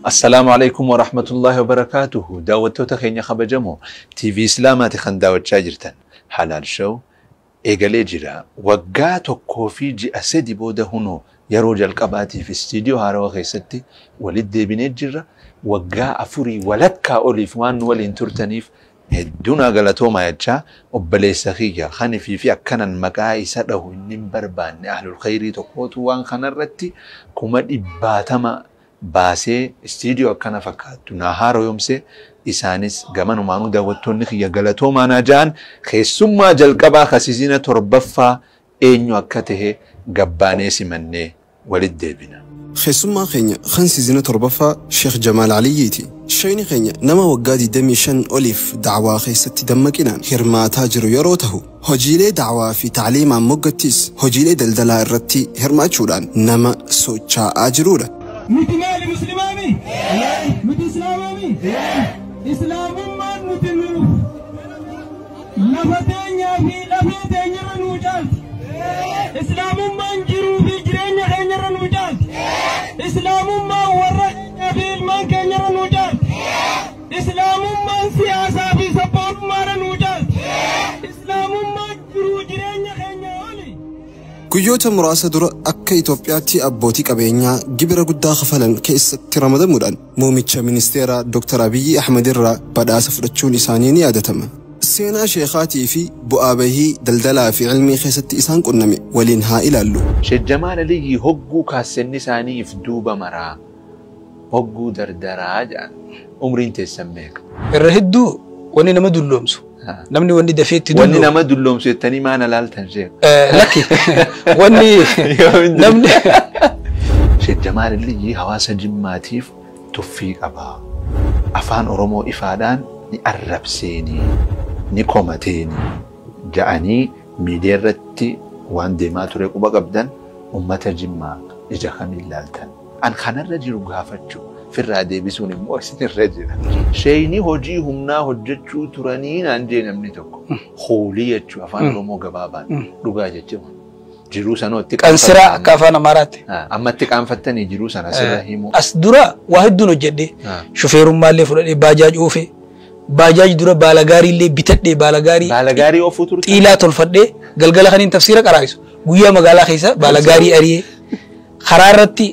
السلام عليكم ورحمة الله وبركاته. داوتو تخيني خبجمو تي في إسلامات خان داوت شاجرتن حلال شو إيقالي جرا وقاتو كوفي جي أسدي بودا هنو يروج القباتي في استديو هارو خيستي ولد دي بنيت جرا وقا أفوري ولدكا أوليف وان ولين ترتنيف هدونا غلطو ما يجا وبلي سخيجا خاني في أكنا مقاي سده نمبربان أهل الخير تقوتو وان خنرتي كما إباتما باسي استديو أكنا فكاتو نهارو يومسي إسانيس غمانو مانو داوتو نخي غلطو ما نجان خيسوما جلقبا خسيزينة تربفا إنيو أكته غباني سمني ولد ديبنا خيسوما خينيا خنسي زينة تربفا شيخ جمال علييتي شيني خينيا نما وقادي دمي شن أوليف دعوة خيستي دمكينان هرما تاجر يروته هجيلي دعوة في تعليم عن مقتيس هجيلي دلدلا الرتي هرما تشوران نما سوچا آجرورا متمال مسلماني متسلامي إسلام من متنو لفتين يا في لفتين رنوجات إسلام من جرو في جرين خين رنوجات إسلام ما ورق في المان كين رنوجات إسلام من سياسة في سبب ما رنوجات إسلام ما جرو جرين خين ولي guyyoota muraasa dura akka Itoophiyaatti abbootii qabeenyaa gibira guddaa kafalan keessatti ramadamuudhaan muumicha ministeera Dr. Abiy Ahmed irraa badhaasa fudhachuun isaanii ni yaadatama. Seenaa sheekaatii fi bu'aa bahii daldalaa fi ilmii keessatti isaan qunname waliin haa ilaallu. Sheekh Jamaal Aliyyi hogguu kaassenni isaaniif duuba maraa hogguu dardaraa jedhan umriin teessan meeqa? Irra hedduu wanni nama dulloomsu. namni wanni dafeetti wanni nama dulloomsu jettanii maana laaltan sheek lakki wanni namni Sheekh Jamaal Aliyyi hawaasa jimmaatiif tuffii qabaa afaan oromoo ifaadhaan ni arrabseeni ni komateeni ja'anii miidiyaa irratti waan deemaa ture quba qabdan ummata jimmaa ija kamiin laaltan an kanarra jiru gaafachuu firraa deebisuun immoo isinirra jira. Sheeyni hojii humnaa hojjechuu turanii naan jee namni tokko hoolii jechuu afaan oromoo gabaabaan dhugaa jechuun jiruu sanootti qansiraa akka afaan amaaraatti ammatti qaanfattanii jiruu sana sirra himu. As dura waa hedduun hojjedhe shufeerummaallee fudhadhee baajaaj oofee baajaaj dura baalagaariillee bitadhee baalagaarii oofuu turte xiilaa tolfadhee galgala kaniin tafsiira qaraa'isu guyyaa magaalaa keessa baalagaarii ariyee karaa irratti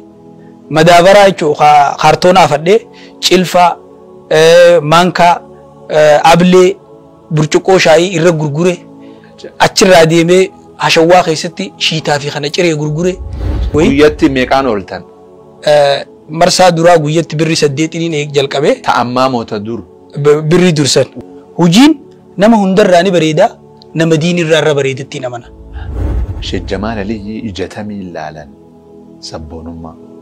مدابرة يجو خارطونا فدي چلفا مانكا أبلي برچوكو شاي إرّا غرغوري أچر رادي مي هشوا خيستي شيتا في خانة چري غرغوري گويت ميقان اولتن مرسا دورا گويت بري سديتين ايك جلقبه تأمام وتدور بري درسن هجين نما هندر راني بريدا نما دين الرار بريدتي نمنا شيخ جمال علي اجتمي اللالن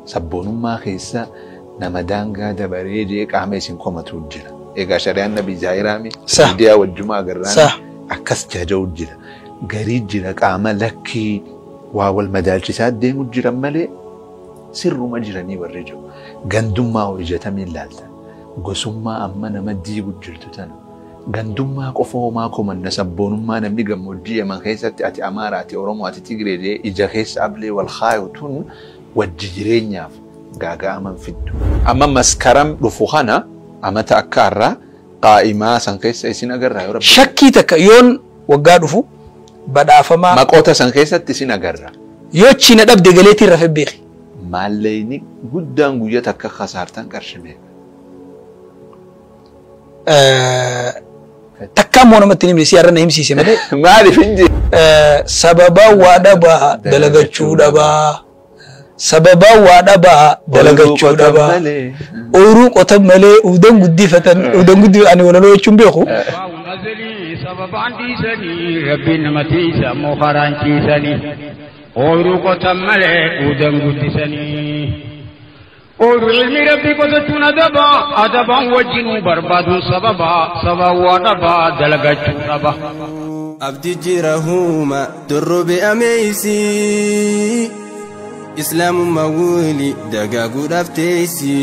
سبونما خيسا نمدانغا دبريجي قامي سنكوما توجلا إيقا شريان نبي زايرامي ديا والجمعة قراني أكس جاجو جلا قريد جلا قاما لكي واول مدالجسات ديمو جرا مالي سر مجراني والرجو غندما وإجتمي اللالتا قسما أما نمدي بجلتو تانا غندما قفو ماكو من نسبونما نمي قموجية من خيسة أتي أماراتي أورومو أتي تيغريدي إجا خيس أبلي والخايوتون وجيرينيا غاغا من فيدو اما مسكرم رفوخانا اما تاكارا قائمه سانكيس سين اغرا يا رب شكي تك يون وغا دفو بدافما ماقوتا سانكيس تسين اغرا يوچي ندب دغليتي رفبيخ ماليني غدان غويه تك خسارتن قرشمي تكامو نمتني من سيارنا يمسي سمده ما عارف عندي سببا ودبا دلغچو دبا سببا وادبا دلغچو دبا اورو قطب ملي ودن غدي فتن ودن غدي اني ولو چمبيخو نزلي سبب عندي سني ربي نمتي سمو خرانتي سني اورو قطب ملي ودن غدي سني اورو علمي ربي قطتون دبا ادبا وجنو برباد سببا وادبا دلغچو دبا abdi jirahuma durrubi ameysi إسلام مولي دقاقو دفتيسي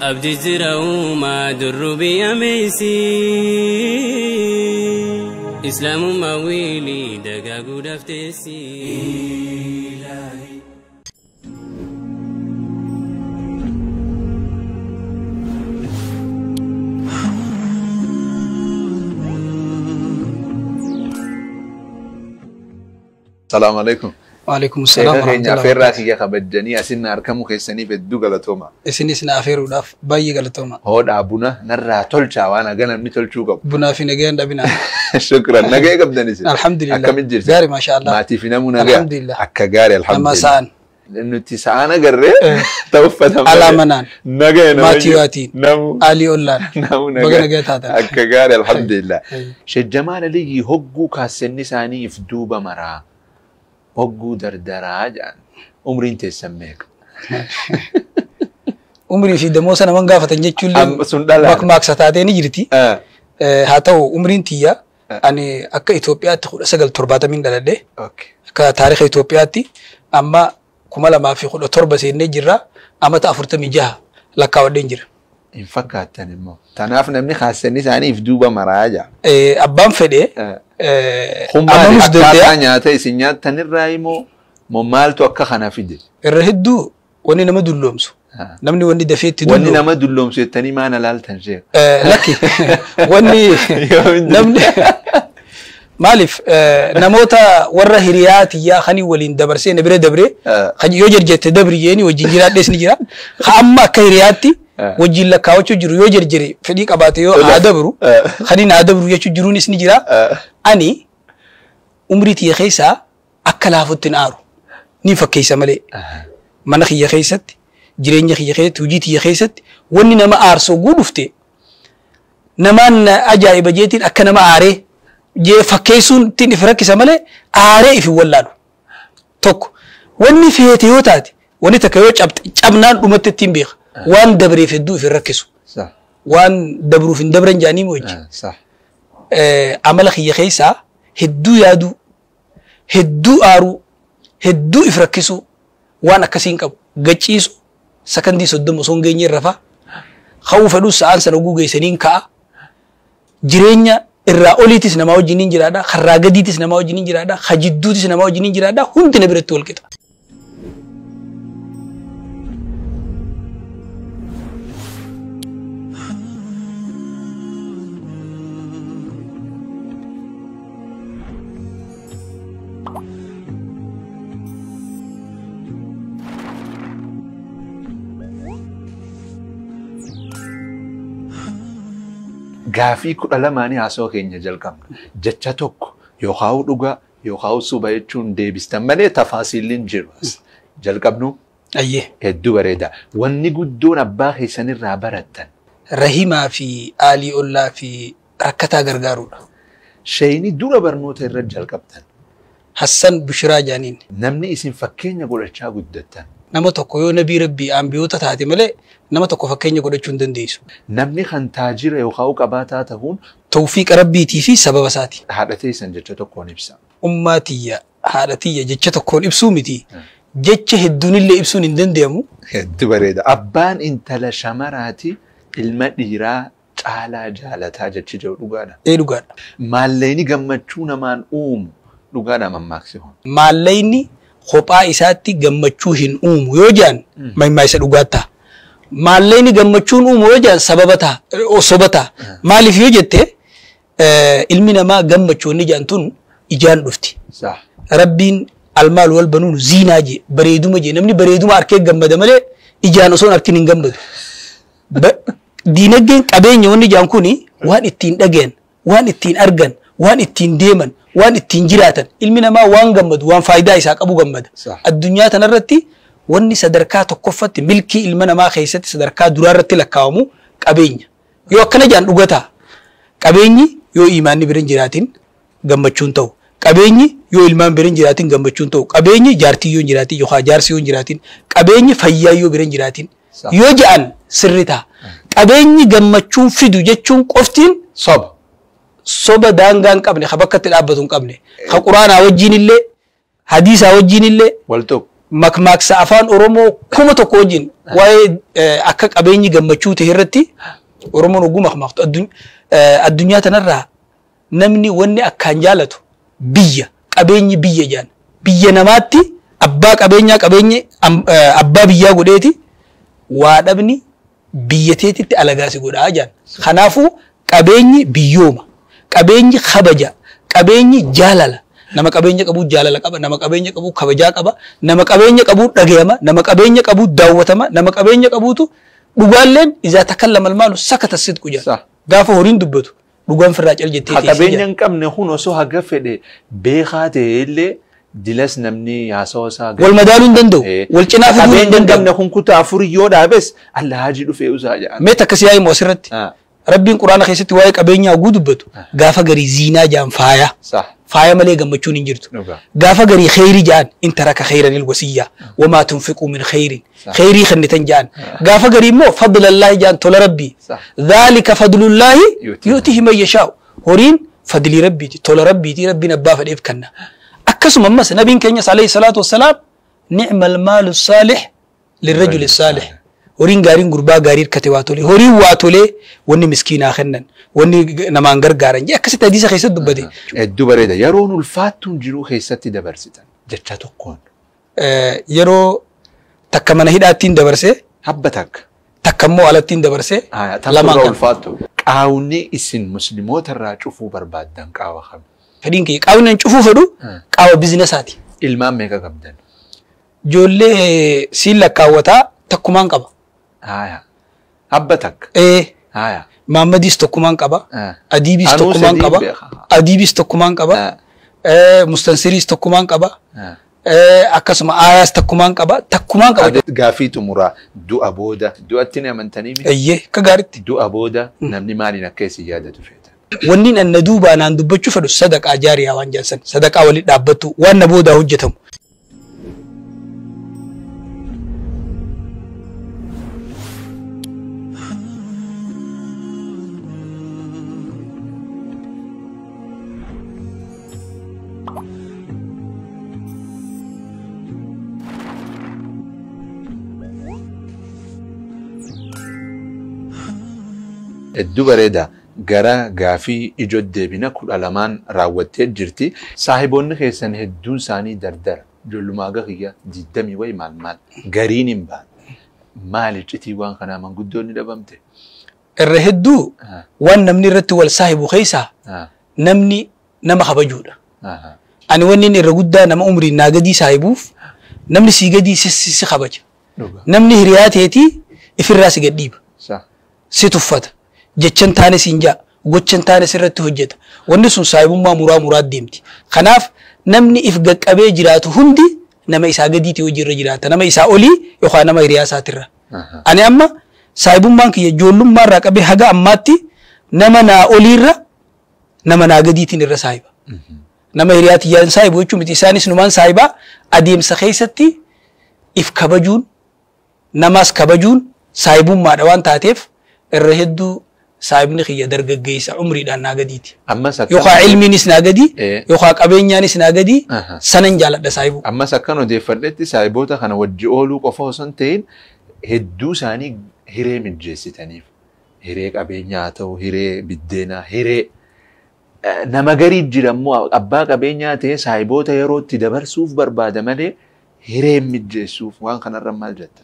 أبدي زراو ما دربي أميسي إسلام مولي دقاقو دفتيسي. السلام عليكم. وعليكم السلام ورحمة الله وبركاته. فيرا كي خبجني أسن أركمو خيسني في الدو غلطوما. إسني سنا أفيرو داف باي غلطوما. هو أبونا نرى تولشا وانا جانا متول شوكب. بنا في نجين دبنا. شكرا نجاي قبضني سي. الحمد لله. أكمل جرس. جاري ما شاء الله. ما تفينا مو نجاي. الحمد لله. أكجاري الحمد لله. لما سان. لأنه تسعانا جرّي. توفى على منان. نجاي ما تيواتين. نمو. علي أولان. نمو نجاي. بقى نجاي هذا. أكجاري الحمد لله. شجمان اللي هجو كاسني ساني يفدوبا مرا. هجو دردراج عن. عمري انت سميك عمري في دموس انا من قافه نجتشل باك ماكس تاتي نجرتي هاتو عمري انتيا اني اكا اثيوبيا تخول سغل ترباتا من دلده اوكي كا تاريخ اثيوبيا تي اما كمالا ما في خول تربه سي نجرا اما تافرت ميجا لكا ودنجر ان فكاتني مو تناف نمني خاصني ثاني في دوبا مراجع ابان فدي هم ما نياتي سينيات تنرايمو ممالتو أكا خنا فيدي. الرهدو وني نما دلومسو. نمني وني دفيت دلوم. وني نما دلومسو التاني ما أنا لال تنجيك. لكن وني نمني مالف نموتا ورا هريات يا خني ولين دبرسين دبري دبري خني يوجر جت دبري يعني وجيجرات ديس نجرا خامما كيرياتي وجيل كاوتشو جرو يوجر جري فديك أباتيو عدبرو خني نعدبرو يشو جرو نيس نجرا أني عمري يا خيسا أكلافو تنارو نيفا كيسا ملي منخ يا خيست جرين يا خيست وجيت يا خيست وني نما أرسو قولفتي نمان أجايب جيتين أكنا ما أري جي فكيسون تين فرق سمالة أري في ولادو توك وني في هتيوتاتي وني تكيوش أبنان أمت التنبيخ وان دبري في الدو في الركسو صح وان دبرو في دبرن جاني موج صح عمل خي خيسا هدو يادو هدو آرو هدو إفركسو وانا كسين كاب غچيسو سكندي سدم سونغيني رفا خوف دو سان سنغو غيسنين كا جيرينيا الراوليتس نماو جينين جرادا خراغديتس نماو جينين جرادا خجدوتس نماو جينين جرادا هونت نبرتول كتا gaafii kudha lamaanii haasoo keenya jalqabna jecha tokko yookaan dhugaa yookaan suba jechuun deebistan malee tafaasiilin jiru jalqabnu hedduu bareeda wanni guddoon abbaa keessanirraa barattan rahimaa fi aalii ollaa fi rakkataa gargaaruudha shayni dura barnoota irra jalqabtan Hassan Bushiraa jaaniin namni isin fakkeenya godhachaa guddattan nama tokko yoo nabii rabbii ambiyoota taate malee nama tokko fakkeenya godhachuu hin dandeessu. Namni kan taajira yookaan qabaataa ta'uun tawfiiqa rabbiitii fi sababa isaati. Haadha teessan jecha tokkoon ibsa. Ummaatiyya haadha tiyya jecha tokkoon ibsuu miti. Jecha hedduunillee ibsuun hin danda'amu. Hedduu bareeda. Abbaan intala shamaraati ilma dhiiraa caalaa jaalataa jechi jedhu dhugaadha. Dhugaadha. Maallayni gammachuu namaan uumu dhugaadha mammaaksihoon. Maallayni kophaa isaatti gammachuu hin uumu yoo jaan maymaa isa dhugaata. Maallayni gammachuun uumu yoo jaan sababata osobata. Maaliif yoo jette ilmi namaa gammachuu inni jaan tun ijaan dhufti. Rabbiin almaal wal banuun ziinaa jee bareeduma jee namni bareeduma arkee gammada malee ijaan osoon arkin hin gammadu. Diinagdeen qabeenya wanni jaan kuni waan ittiin dhagayan, waan ittiin argan, waan ittiin deeman, waan ittiin jiraatan ilmi namaa waan gammadu waan faayidaa isaa qabu gammada. Addunyaa tanarratti wanni sadarkaa tokkoffatti milkii ilma namaa keessatti sadarkaa duraarratti lakkaawamu qabeenya. Yoo akkana jaan dhugataa qabeenyi yoo imaanni birin jiraatin gammachuun ta'u. Qabeenyi yoo ilmaan birin jiraatin gammachuun ta'u. Qabeenyi jaartii yoo jiraatin yookaan jaarsi yoo jiraatin qabeenyi fayyaa yoo birin jiraatin yoo ja'an sirri ta'a. Qabeenyi gammachuun fidu jechuun qoftiin soba. Soba daangaa hin qabne, bakkatti dhaabbatu hin qabne, quraanaa wajjin illee, hadiisaa wajjin illee, makmaaksa afaan Oromoo kuma tokko wajjin waa'ee akka qabeenyi gammachuu ta'e irratti Oromoon oguu makmaaktu. Addunyaa tanarraa namni wanni akkaan jaalatu biyya, qabeenyi biyya jaan. Biyya namaatti abbaa qabeenyaa qabeenyi abbaa biyyaa godheeti waa dhabni biyya teetitti alagaasi godhaa jaan. Kanaafuu qabeenyi biyyooma. Qabeenyi kabaja, qabeenyi jaalala, nama qabeenya qabu jaalala qaba nama qabeenya qabu kabajaa qaba nama qabeenya qabu dhagayama nama qabeenya qabu daawwatama nama qabeenya qabutu dhugaalleen iza takallama almalu sakata sidqu jaa gaafa horiin dubbatu dhugaan firraa cal jettee qabeenyaan qabne hun osoo haga fedhe beekaa ta'e illee dilas namni yaasoosaa wal madaaluun danda'u wal cinaa fi qabeenyaan qabne hun kutaa afurii yoo dhaabes Allah haji dhufee usaa jaa mee takka siyaa immoo asirratti rabbiin quraana keessatti waa'ee qabeenyaa oguu dubbatu gaafa garii ziinaa jaan faaya malee gammachuun hin jirtu gaafa garii khayrii jaan in taraka khayran alwasiyya wama tunfiqu min khayrin khayrii khannitan jaan gaafa garii immoo fadlallahi jaan tola rabbi dhalika fadlullahi yu'tihi man yashaa horiin fadli rabbiiti tola rabbiiti rabbiin abbaa fedheef kanna akkasuma ammas nabiin keenya alayhi salaatu wassalaam ni'mal maalu saalih lirrajuli saalih horiin gaariin gurbaa gaarii hirkate waa tole horiin waa tole wanni miskiinaa kennan wanni namaan gargaaran jee akkasitti hadiisa keessatti dubbate. Hedduu bareeda yeroon ulfaattuun jiruu keessatti dabarsitan jecha tokkoon. Yeroo takka mana hidhaattiin dabarsee. Habba takka. Takka immoo alattiin dabarsee. Lamaan kan ulfaattu. Qaawni isin musliimoota irraa cufuu barbaaddan qaawa kam. Fedhiin kee qaawni cufuu fedhu qaawa bizinesaati. Ilmaan meeqa qabdan? Ijoollee siin lakkaawwataa takkumaan qaba. Habba takka. Maammadis tokkumaan qaba. Adiibis tokkumaan qaba. Adiibis tokkumaan qaba. Mustansiriis tokkumaan qaba. Akkasuma aayaas takkumaan qaba. Takkumaan qaba. Gaafii xumuraa du'a booda du'atti ni amantanii miti. Eeyyee akka gaariitti. Du'a booda namni maaliin akka isin yaadatu feeta. Wanni na duubaa naan dubbachuu fedhu sadaqaa jaariyaa waan jaansan sadaqaa walitti dhaabbattu waan na boodaa hojjetamu. Hedduu bareeda gara gaafii ijoo deebina kudha lamaan raawwattee jirti. Saahiboonni keessan hedduun isaanii dardara. Ijoollumaa gahiyya 20 wayi maal gariin hin baan. Maali citii waan kanaa manguddoonni dhabamte? Irra hedduu waan namni irratti wal saahibu keessaa namni nama kabajuudha. Ani wanni inni irra guddaa nama umriin naa gadii saahibuuf namni sii gadii si kabaja. Namni hiriyaa teetii ifirraa si gadhiiba. Si tuffata. Jechan taane sinjaa gochan taane sirratti hojjeta wanni sun saahibummaa muraa deemti kanaaf namni if gaqqabee jiraatu hundi nama isaa gadiitii hojiirra jiraata nama isaa olii yookaan nama hiriyaa isaatirra ani amma saahibummaan kiyya ijoollummaa irraa qabee haga ammaatti nama naa oliirra nama naa gadiitiin irra saahiba nama hiriyaa tiyyaan saahibu jechuun miti isaanis numaan saahibaa adeemsa keessatti if kabajuun namas kabajuun saahibummaadha waan taateef irra hedduu saahibni kiyya dargaggeessa umriidhaan naa gadiiti. Yookaan ilmiinis naa gadi yookaan qabeenyaanis naa gadi sanan jaaladha saahibu. Ammas akkan odeeffadhetti saahiboota kana wajji ooluu qofa osoo hin ta'in hedduu isaanii hiree mijeessitaniif. Hiree qabeenyaa haa ta'u, hiree biddeenaa, hiree nama garii jira immoo abbaa qabeenyaa ta'e saahiboota yerootti dabarsuuf barbaada malee hiree mijeessuuf waan kanarra maal jetta?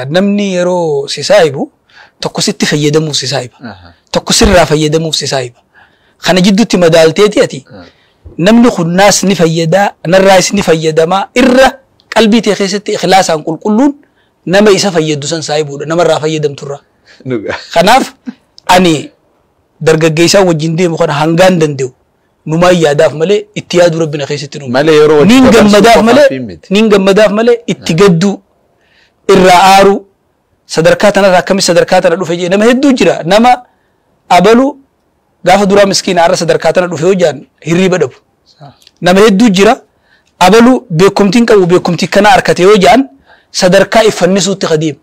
Namni yeroo si saahibu tokko sitti fayyadamuuf si saahiba. Tokko sirraa fayyadamuuf si saahiba. Kana jidduutti madaalteeti ati namni kun naas ni fayyadaa narraas ni fayyadamaa irra qalbii tee keessatti ikhlaasaan qulqulluun nama isa fayyadu san saahibuudha namarraa fayyadamturra. Kanaaf ani dargaggeessaa wajjin deemu kana hangaan danda'u numaa yaadaaf malee itti yaadu rabbina keessatti nuuma. Malee yeroo niin gammadaaf malee itti gadduu irraa aaruu sadarkaa tanarraa akkamis sadarkaa tana dhufe jee nama hedduu jira nama abalu gaafa duraa miskiina arra sadarkaa tana dhufe hojaan hirriiba dhabu nama hedduu jira abalu beekumtiin qabu beekumtii kana harkate hojaan sadarkaa ifannisuutti qadeemu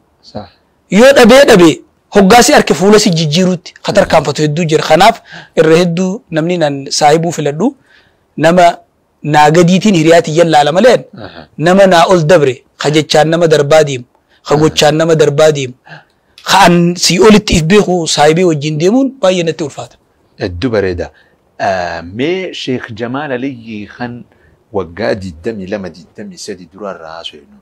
yoo dhabee hoggaasi harke fuula si jijjiiruutti khatarkaanfatu hedduu jira kanaaf irra hedduu namni nan saahibuu filadhu nama naa gadiitiin hiriyaati yallaala malee nama naa ol dabre kajechaan nama darbaa deemu khagochaan nama darbaa deemu khaan si olitti if beeku saahibii wajjin deemuun baay'ee natti ulfaata. Hedduu bareeda. Mee Sheekh Jamaal Aliyyi kan waggaa 22-23 durarraa haasofnu.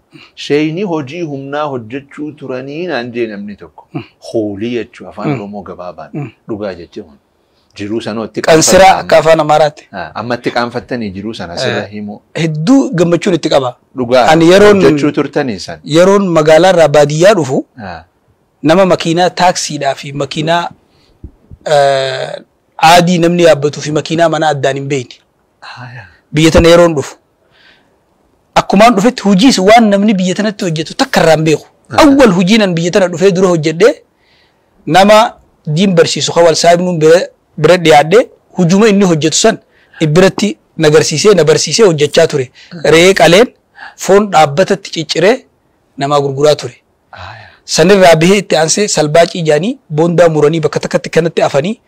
Sheeyni hojii humnaa hojjechuu turanii naan jee namni tokko. Hoolii jechuu afaan Oromoo gabaabaan dhugaa jechuun. jiruu sanoo itti Qansiraa akka afaan Amaaraatti. amma itti qaanfattanii jiruu sana sirra himu Hedduu gammachuun itti qaba. dhugaa Ani yeroon hojjechuu turtanii san yeroon magaalaa irraa baadiyyaa dhufu nama makiinaa taaksiidhaa fi makiinaa aadii namni yaabbatuu fi makiinaa mana addaan hin beekne. Biyya tana yeroon dhufu. Akkumaan dhufetti hojiis waan namni biyya tanatti hojjetu takka irraa hin beeku. Awwal hojiinan biyya tana dhufee dura hojjedhee nama diin barsiisu kawal saayibnuun bira dhiyaadhee hujuma inni hojjetu san ibbiratti nagarsiisee na barsiisee hojjechaa ture. Re'ee qaleen foon dhaabbatatti cicciree namaa gurguraa ture. Sanirraa bahee itti aansee salbaacii jaanii boondaa muranii bakka takkatti kanatti afanii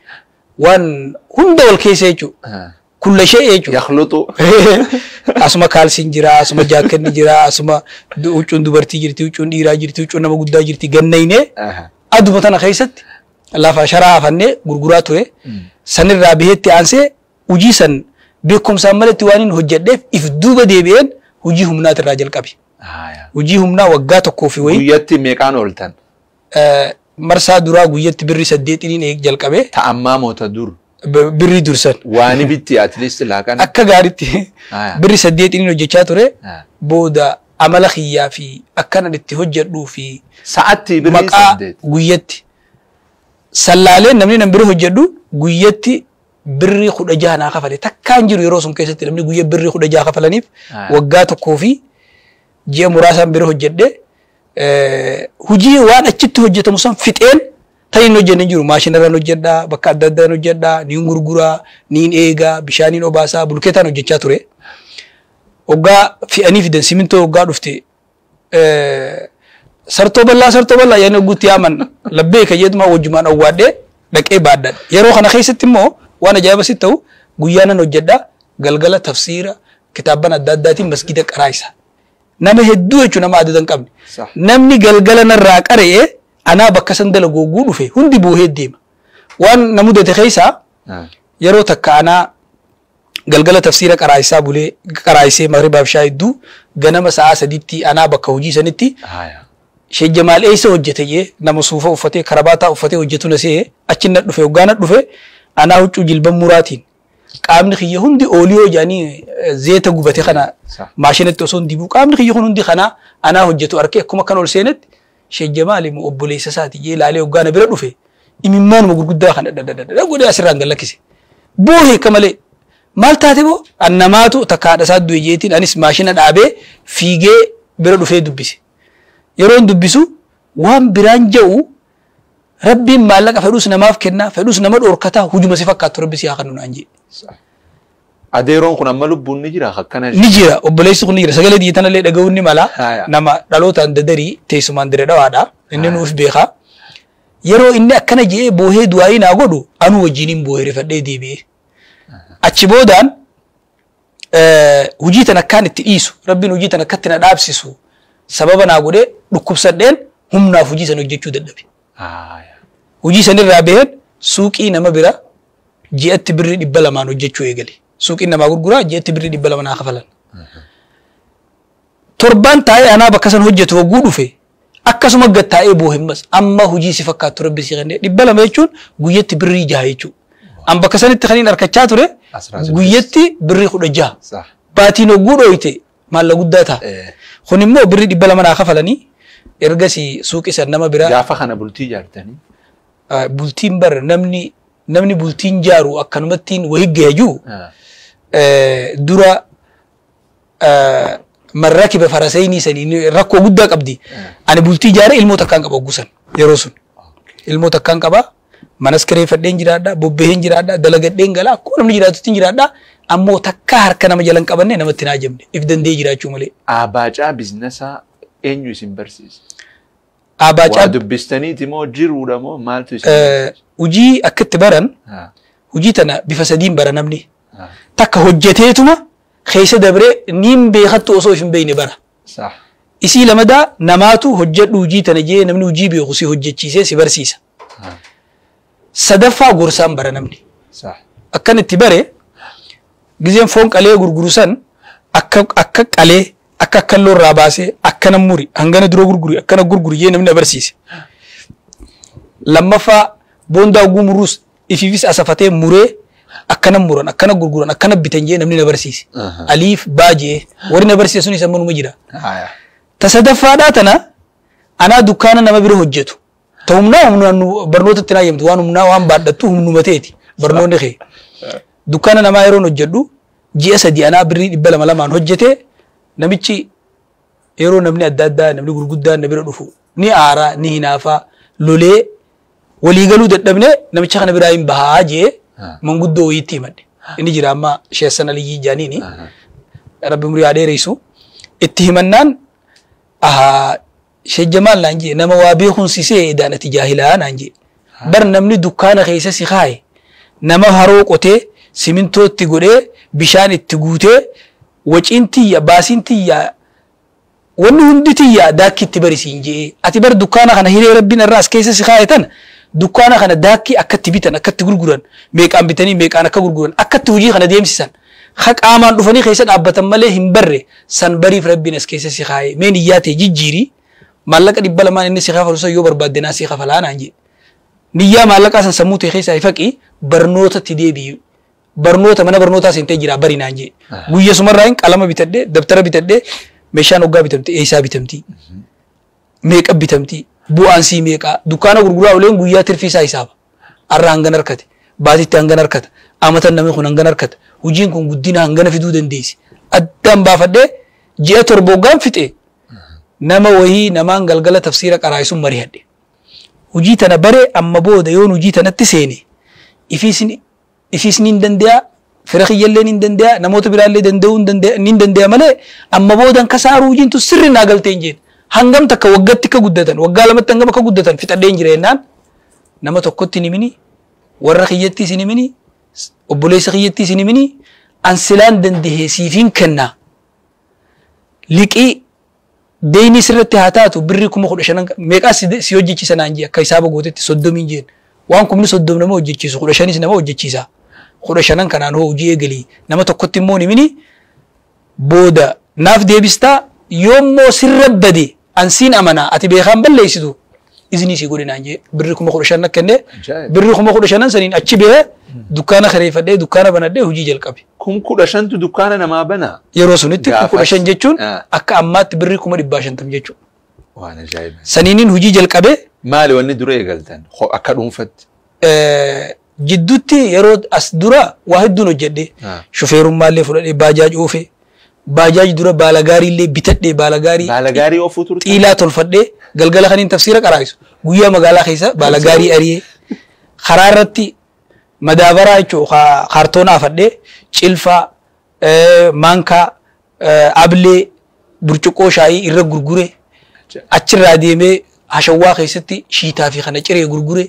waan hunda wal keessa jechuudha. Kulla shee jechuudha. Yakhlutu. Asuma kaalsiin jira, asuma jaakkanni jira, asuma huccuun dubartii jirti, huccuun dhiiraa jirti, huccuun nama guddaa jirti. Gannaynee aduma tana keessatti lafa sharaa afannee gurguraa ture. Sanirraa bahee itti aansee hojii san beekumsaan malatti waan hin hojjedheef if duuba deebi'een hojii humnaatirraa jalqabe. Hojii humnaa waggaa tokkoo fi wayii. Guyyatti meeqaan ooltan? Marsaa duraa guyyatti birri 8 jalqabe. Ta'ammaa moota dur. Birri dursan. Waani bitti at least laakan. Akka gaariitti birri 8 hojjechaa ture. Booda amala xiyyaa fi akkana itti hojjedhuu fi sa'atti birri 8 maqaa guyyatti. Sallaaleen namni nan birri hojjedhu guyyatti birri 16 naa kafale. Takkaan jiru yeroo sun keessatti namni guyyaa birri 16 kafalaniif waggaa tokkoo fi ji'a muraasaan bira hojjedhe hojii waan achitti hojjetamu san fixeen ta'iin hojjenne jiru maashinarraan hojjedhaa bakka adda addaan hojjedhaa niin gurguraa niin eegaa bishaaniin obaasaa bulkeetaan hojjechaa ture. Waggaa fi'anii fidan simintoo waggaa dhufte sartoo bal'aa yaani guutti yaaman labbee kayyeetumaa wajjumaan awwaadhee dhaqee baaddan. Yeroo kana keessatti immoo waan ajaa'iba sitti ta'u guyyaanan hojjedhaa galgala tafsiira kitaaban adda addaatiin masgida qaraayisa. Nama hedduu jechuun nama adda hin qabne. Namni galgala narraa qaree anaa bakka san dalaguu dhufe hundi boohee deema. Waan na mudate keessaa yeroo takka anaa galgala tafsiira qaraayisaa bulee qaraayisee magribaaf shaayiddu ganama sa'a 3tti anaa bakka hojii sanitti Sheekh Jamaal eessa hojjete jee nama suufa uffatee karabaataa uffatee hojjetu na see achi na dhufe hoggaana dhufe anaa huccuu jilban muraatiin qaamni kiyya hundi ooliyoo jaanii zeeta gubate kana maashinatti osoo dibuu qaamni kiyya hundi kana anaa hojjetu arkee akkuma kan ol seenetti Sheekh Jamaal immoo obboleessa isaati jee laalee hoggaana bira dhufe imimmaanuma gurguddaa kana dadadada godhee asirraan gallakkise boohee kamalee maal taate boo annamaatu takkaadha isaa du'e jeetiin anis maashina dhaabee fiigee bira dhufee dubbise. Yeroon dubbisu waan biraan ja'u rabbiin maallaqa fedhus namaaf kennaa fedhus nama dhoorkataa hujuma si fakkaatu rabbi si haa kennu naan jee. Adeeroon kun amma lubbuun ni jira akkana. Ni jira obboleessi kun ni jira sagalee diitanallee dhaga'uun ni mala nama dhalootaan dadarii teessumaan dire dhawaadha inni nuuf beekaa. Yeroo inni akkana jee boohee du'aayii naa godhu anu wajjiniin boohee rifadhee deebi'ee. Achi boodaan hujii tan akkaan itti dhiisu rabbiin hujii tan akkatti na dhaabsisu. Sababa naa godhee dhukkubsadheen humnaaf hojii san hojjechuu dadhabe. Hojii sanirraa baheen suuqii nama bira ji'atti birrii 200 hojjechuu eegale. Suuqiin namaa gurguraa ji'atti birrii 200 naa kafalan. Torbaan taa'ee anaa bakka san hojjetu hogguu dhufe akkasuma gattaa'ee boohimmas amma hojii si fakkaatu rabbi si kennee 200 jechuun guyyatti birrii 6 jechuudha. An bakka sanitti kaniin harkachaa ture guyyatti birrii 16. Baatiin hogguu dhooyte maalla guddaa ta'a. Kun immoo birrii 200 naa kafalanii ergasii suuqii san nama biraa. Gaafa kana bultii jaartanii? Bultiin bar namni bultiin jaaru akkanumattiin wayii gaheejuu dura marrakiba farasayinii sanii rakkoo guddaa qabdi. Ani bultii jaaree ilmoo takkaan qaba oggusan yeroo sun. Ilmoo takkaan qaba manas kireeffadheen jiraadha bobbeheen jiraadha dalagadheen galaa akkuma namni jiraatutti jiraadha. Ammoo takka harka nama jalan qabanne namatti naa jemne if dandee jiraachuu malee. Abaacaa biizinesaa eenyu isin barsiisa? Abaacaa waa dubbistaniiti moo jiruudha moo maaltu isin barsiisa? Hujii akkatti baran hujii tana bifa sadiin bara namni takka hojjeteetuma keessa dabree niin beekattu osoo hin beekne bara. Isii lamadaa namaatu hojjedhu hujii tana jee namni hujii beeku si hojjechiisee si barsiisa. Sadaffaa gorsaan bara namni. Akkan itti bare gizeen foon qalee gurguru san akka qalee akka kalloo irraa baasee akkana muri hangana dura gurguri akkana gurguri jee namni abarsiise. Lammaffaa boondaa gumuruus ififis asafatee muree akkana muran akkana gurguran akkana bitan jee namni na barsiise aliif baajee warri na barsiise sun isa manuma jira tasadaffaadhaa tana anaa dukkaana nama bira hojjetu ta'umnaa humnaan barnootatti naa yemtu waan humnaa waan baadhattu humnumateeti barnoonni kee dukkaana namaa yeroon hojjedhu ji'a 3 anaa birrii 200 hojjetee namichi yeroo namni adda addaa namni gurguddaan na bira dhufu ni aaraa ni hinaafaa lolee waliigaluu dadhabne namicha kana biraa hin bahaa jee manguddoo wayiitti himadhe inni jira amma sheessan aliyyii jaaniini rabbi umurii haa dheereessu itti himannaan shejjamaal naan jee nama waa beekumsisee edaan ati jaahilaa naan jee bar namni dukkaana keessa si kaaye nama haroo qotee simintoo itti godhee bishaan itti guutee waciin tiyya baasiin tiyya wanni hundi tiyya daakki itti barisiin jee ati bar dukkaana kana hiree rabbiin irraa as keessa si kaaye tan dukkaana kana daakki akkatti bitan akkatti gurguran meeqaan bitanii meeqaan akka gurguran akkatti hojii kana deemsisan qaamaan dhufanii keessa dhaabbatan malee hin barre san bariif rabbiin as keessa si kaaye mee niyyaa ta'e jijjiiri maallaqa 200 inni si kafalu yoo barbaadde naa si kafalaa naan jee niyyaa maallaqaa san sammuu ta'e keessa ifaqi barnootatti deebi'u barnoota mana barnootaa seentee jira bari naan jee guyyaa sumarraa hin qalama bitadde dabtara bitadde meeshaan hoggaa bitamti eessaa bitamti meeqa bitamti bu'aan sii meeqa dukkaana gurguraa oleen guyyaa tirfii isaa hisaaba arra hangan harkate baatitti hangan harkata amatan namni kun hangan harkata hojiin kun guddina hangana fiduu dandeessi addaan baafadhee ji'a torboggaan fixe nama wahii namaan galgala tafsiira qaraayisuun mari'adhe hojii tana bare amma booda yoon hojii tanatti seene ifiisni hin danda'a fira kiyyallee hin danda'a namoota biraallee danda'uu hin danda'a malee amma boodan kasaaru hojiin tu sirri naa galtee hin jeen hangam takka waggaatti akka guddatan waggaa lamatti hangam akka guddatan fixadheen jira jennaan nama tokkotti ni mini warra kiyyattii si ni mini obboleessa kiyyattii si ni mini ansilaan dandahee siifiin kennaa liqii deeyni sirratti haa taatu birrii 15,000 meeqaa si hojjechiisa naan jee akka hisaaba gootetti 30 jeen waan 30 nama hojjechiisu 15 nama hojjechiisa 15 kanaan hoo hojii eegalii nama tokkotti immoo ni mini booda naaf deebistaa yoommoo sirra bade ansiin amanaa ati beekaan balleessitu iznii si godhe naan jee birrii 15,000 kenne birrii 15,000 saniin achi bee dukkaana kareeffadhee dukkaana banadhee hojii jalqabe 15,000 dukkaana namaa bana yeroo sunitti 15,000 jechuun akka ammaatti birrii 150 jechuudha waan ajaa'iba saniiniin hojii jalqabe maali wanni dura eegaltan akka dhuunfatti jidduutti yeroo as dura waa hedduun hojjedhe shufeerummaallee fudhadhee baajaaj oofee baajaaj dura baalagaarii illee bitadhee baalagaarii oofuu turte xiilaa tolfadhee galgala kaniin tafsiira qaraa'isu guyyaa magaalaa keessa baalagaarii ariyee karaa irratti madaabaraa jechuun kaartoona afadhee cilfaa maankaa ablee burcuqqoo shaayii irra gurgure achirraa deemee hashawwaa keessatti shiitaa fi kana ciree gurgure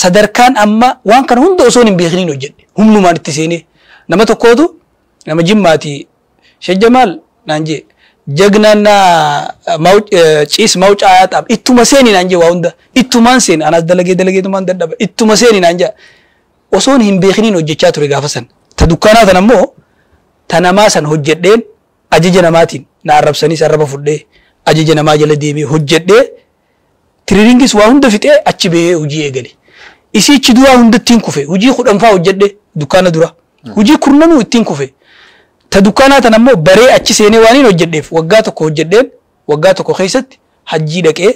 sadarkaan amma waan kana hunda osoo hin beekniin hojjedhe humnumaan itti seenee nama tokkootu nama jimmaati shejjamaal naan jee jagnaan ciis mawucaa ayaataam ittuma seeni naan jee waa hunda ittumaan seeni anaas dalageetumaan dadhaba ittuma seeni naan jee osoon hin beekniin hojjechaa ture gaafa san ta dukkaanaa tan ammoo ta namaa san hojjedheen ajaja namaatiin na arrabsaniis arraba fudhee ajaja namaa jala deemee hojjedhee tiriringis waa hunda fixee achi bahee hojii eegale isichi duraa hundattiin kufe hojii 10 hojjedhe dukkaana dura hojii 10 ittiin kufe ta dukkaanaa tan ammoo baree achi seenee waaniin hojjedheef waggaa tokko hojjedheen waggaa tokko keessatti hajjii dhaqee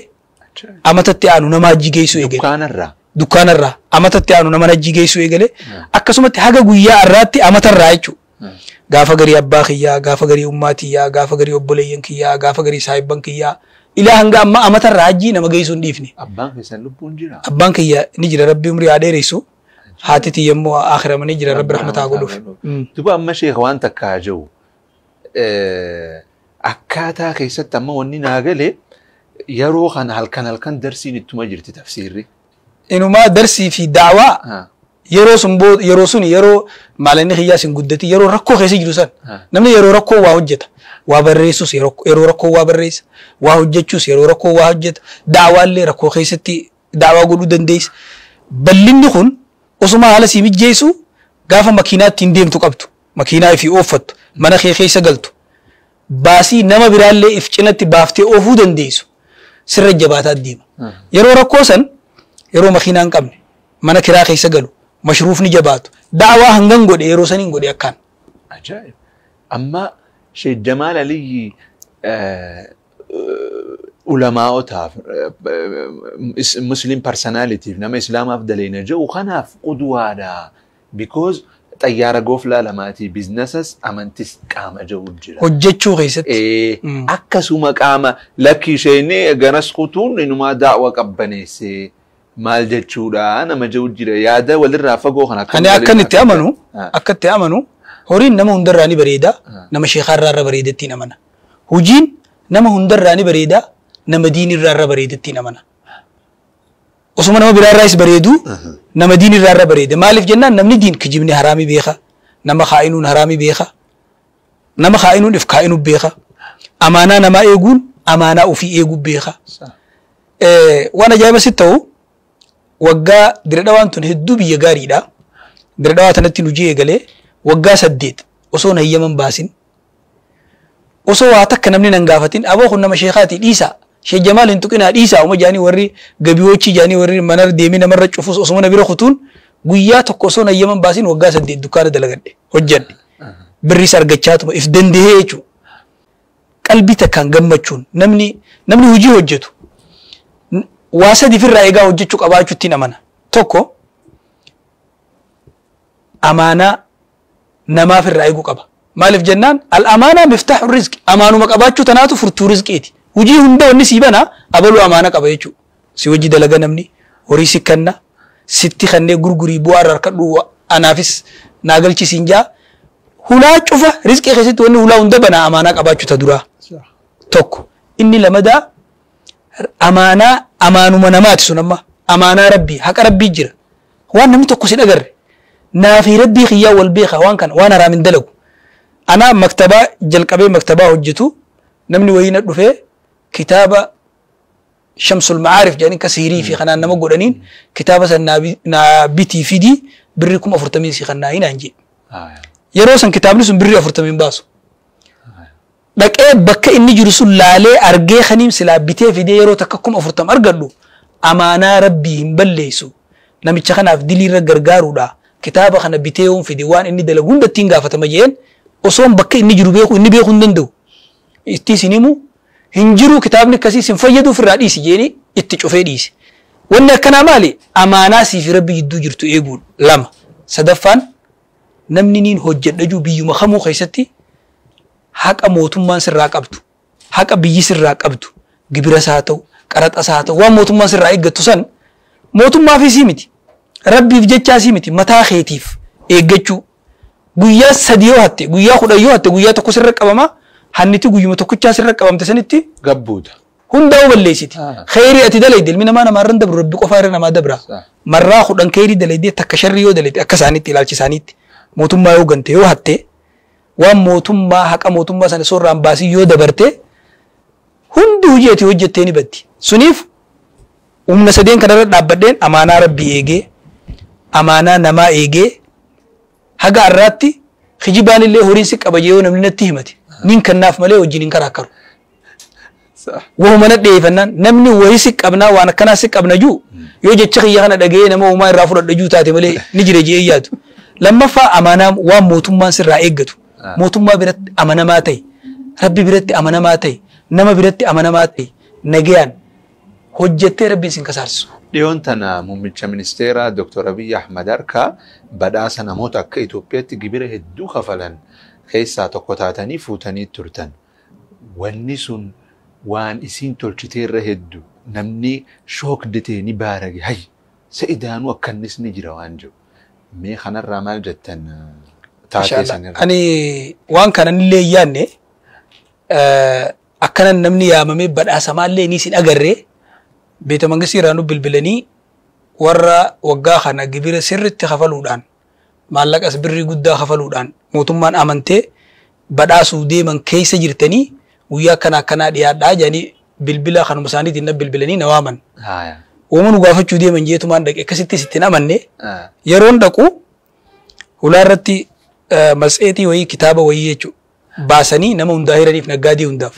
amatatti aanu nama hajjii geessuu eegale dukkaanarraa amatatti aanu nama hajjii geessuu eegale akkasumatti haga guyyaa irraatti amatarraa jechuudha gaafa garii abbaa kiyyaa gaafa garii ummaatiyyaa gaafa garii obboleeyyan kiyyaa gaafa garii saahibban kiyyaa ilaa hanga amma amatarraa hajjii nama geessuu hin dhiifne abbaan keessan lubbuun jira abbaan kiyyaa ni jira rabbi umrii haa dheeressu haatiti yemmoo akhiramanii jira rabbi rahmataa godhuuf duba amma sheekh waan takkaa jiru akkaataa keessatti amma wanni naa galee yeroo kana halkan darsiin ittuma jirti tafsiirri inumaa darsii fi daawaa yeroo sun yeroo maalanni kiyyaa sin guddati yeroo rakkoo keessa jiru san namni yeroo rakkoo waa hojjeta waa barreessus yeroo rakkoo waa barreessa waa hojjechuus yeroo rakkoo waa hojjeta daawaallee rakkoo keessatti daawaa godhuu dandeessa bal'inni kun osuma haala si mijjeessu gaafa makiinaatti hin deemtu qabdu makiinaa ifii ooffattu mana kee keessa galtu baasii nama biraallee if cinatti baaftee oofuu dandeessu sirra jabaataa deema yeroo rakkoo san yeroo makiinaa hin qabne mana kiraa keessa galu mashruufni jabaatu da'waa hangan godhe yeroo saniin godhe akkaan. Ajaa'ib. Amma Sheikh Jamaal Aliyyi ulamaaotaaf Muslim personalitiif nama Islaamaaf daleena jiru kanaaf qudwaadha. Because xayyaara gooflaa lamaatii biizinasas amantis qaama jiru jira. Hojjechuu keessatti. Akkasuma qaama lakki isheenii garas kutuun inumaa daawwa qabbaneessee maal jechuudha nama jiru jira yaada walirraa fagoo kana. Ani akka itti amanu horiin nama hundarraa ni bareeda nama sheekarraa bareedetti namana. Hojiin nama hundarraa ni bareeda nama diinirraa bareedetti namana. Osuma nama biraarraas bareedu nama diinirraa bareeda. Maaliif jennaan namni diin kijibni haraami beeka. Nama khaa'inuun haraami beeka. Nama khaa'inuun if kaa'inuu beeka. Amaanaa namaa eeguun amaanaa ofii eeguu beeka. Waan ajaa'iba si ta'u waggaa diradhawaan tun hedduu biyya gaariidha. Diradhawaa tanatti hojii eegalee waggaa 8 osoo hayyaman baasin osoo waa takka namni nan gaafatin aboo kun nama sheekhaati dhiisa. Sheikh Jamaal hin tuqinaa dhiisaa uma jaanii warri gabiyochi jaanii warri manar deemii namarra cufus osuma na bira kutuun guyyaa tokko osoo hayyaman baasin waggaa 8 dukkaana dalagadhe hojjadhe birris argachaatuma if dandahee jechuudha. Qalbii takkaan gammachuun namni hojii hojjetu waa sadi firraa eegaa hojjechuu qabaachuutti namana. Tokko amaanaa namaaf irraa eeguu qaba. Maaliif jennaan al-amaanaa miftaaxu rizqi amaanuma qabaachuu tanaatu furtuu rizqiiti. Hujii hunda wanni sii bana abaluu amaana qaba jechuudha. Si hojii dalaga namni horii si kanna sitti kannee gurgurii bu'aa irraa harkadhu anaafis naagalchisiin jaa hulaa cufa rizqii keessatti wanni hulaa hunda bana amaanaa qabaachuu ta duraa. Tokko inni lamadaa amaanuma namaati sun amma amaanaa rabbii haqa rabbii jira waan namni tokko si dhagarre naafi rabbii xiyyaa wal beeka waan kana waan haraamin dalagu. Anaa maktabaa jalqabee maktabaa hojjetu namni wayina dhufee kitaaba Shamsul Ma'aarif jedhanii kasiirii fi kanaan nama godhaniin kitaaba san naa bitii fidii birrii 40 si kannaa hinaan jedhe. Yeroo san kitaabni sun birrii 40 baasu. Dhaqee bakka inni jiru sun laalee argee kaniim silaa bitee fidee yeroo takka 40 argadhu amaanaa rabbii hin balleessu namicha kanaaf diliirra gargaaruudha. Kitaaba kana bitee yoon fide waan inni dalagu hundatti hin gaafatama jeen osoon bakka inni jiru beeku inni beekuu hin danda'u. Itti isinimu hin jiru kitaabni akkasii sin fayyadu firraa dhiisi jeeni itti cufee dhiisi. Wanni akkanaa maali? Amaanaa siif rabbi gidduu jirtu eeguun. Lama. Sadaffaan namni niin hojjedhajuu biyyuma kamuu keessatti haqa mootummaan sirraa qabdu. Haqa biyyi sirraa qabdu. Gibiras haa ta'u, qaraxas haa ta'u, waan mootummaan sirraa eeggattu san mootummaafisii miti. Rabbiif jechaasii miti mataa keetiif eeggachuu. Guyyaa 3 yoo hatte, guyyaa 10 yoo hatte, guyyaa tokko sirra qabama. Hanniti guyyuma tokkochaa sirra qabamte sanitti gabbuuta. Hundaa'u balleessiti. Khayrii ati dalayde ilmi namaa namarran dabru rabbi qofaa irra namaa dabra. Marraa 10 khayrii dalayde takka sharri yoo dalayde akka isaaniitti ilaalchi isaaniitti. Mootummaa yoo gante yoo hatte waan mootummaa haqa mootummaa sana soorraan baasii yoo dabarte hundi hojii ati hojjettee ni baddi. Suniif humna sadeen kanarra dhaabbadheen amaanaa rabbii eegee amaanaa namaa eegee haga har'aatti kijibaan illee horiin si qaba yoo namni natti himate. Nin kannaaf malee wajjin hin karaakaru. Wahuma na dheeffannaan namni wayii si qabnaa waan akkanaa si qabna juu yoo jecha kiyya kana dhaga'ee nama uumaa irraa fudhadha juu taate malee ni jira jee yaadu. Lammaffaa amaanaa waan mootummaan sirraa eeggatu. Mootummaa biratti amanamaa ta'e, rabbi biratti amanamaa ta'e, nama biratti amanamaa ta'e, nagayaan hojjettee rabbiin sin kasaarsu. Dhiyoon tana muummicha ministeeraa Dr. Abiy Ahmad harkaa badhaasa namoota akka Itoophiyaatti gibira hedduu kafalan keessaa tokko taatanii fuutanii turtan. Wanni sun waan isiin tolchiteerra hedduu namni shookditee ni baarage hay sa'idaanuu akkannis ni jira waan jiru. Mee kanarraa maal jettan taatee sanirra? Ani waan kanan illee yaanne akkanan namni yaamamee badhaasa maallee ni sin agarree beeta mangistii irraa nu bilbilanii warra waggaa kana gibira sirritti kafaluudhaan maallaqas birrii guddaa kafaluudhaan mootummaan amantee badhaasuu deeman keessa jirtanii guyyaa akkanaa dhiyaadhaa jedhanii bilbila kanuma isaaniitiin na bilbilanii na waaman. Uumaan gaafachuu deeman jeetumaan dhaqe akkasitti sitti namanne yeroon dhaqu ulaa irratti matseetii wayii kitaaba wayii jechuudha baasanii nama hundaa hiraniif naggaadii hundaaf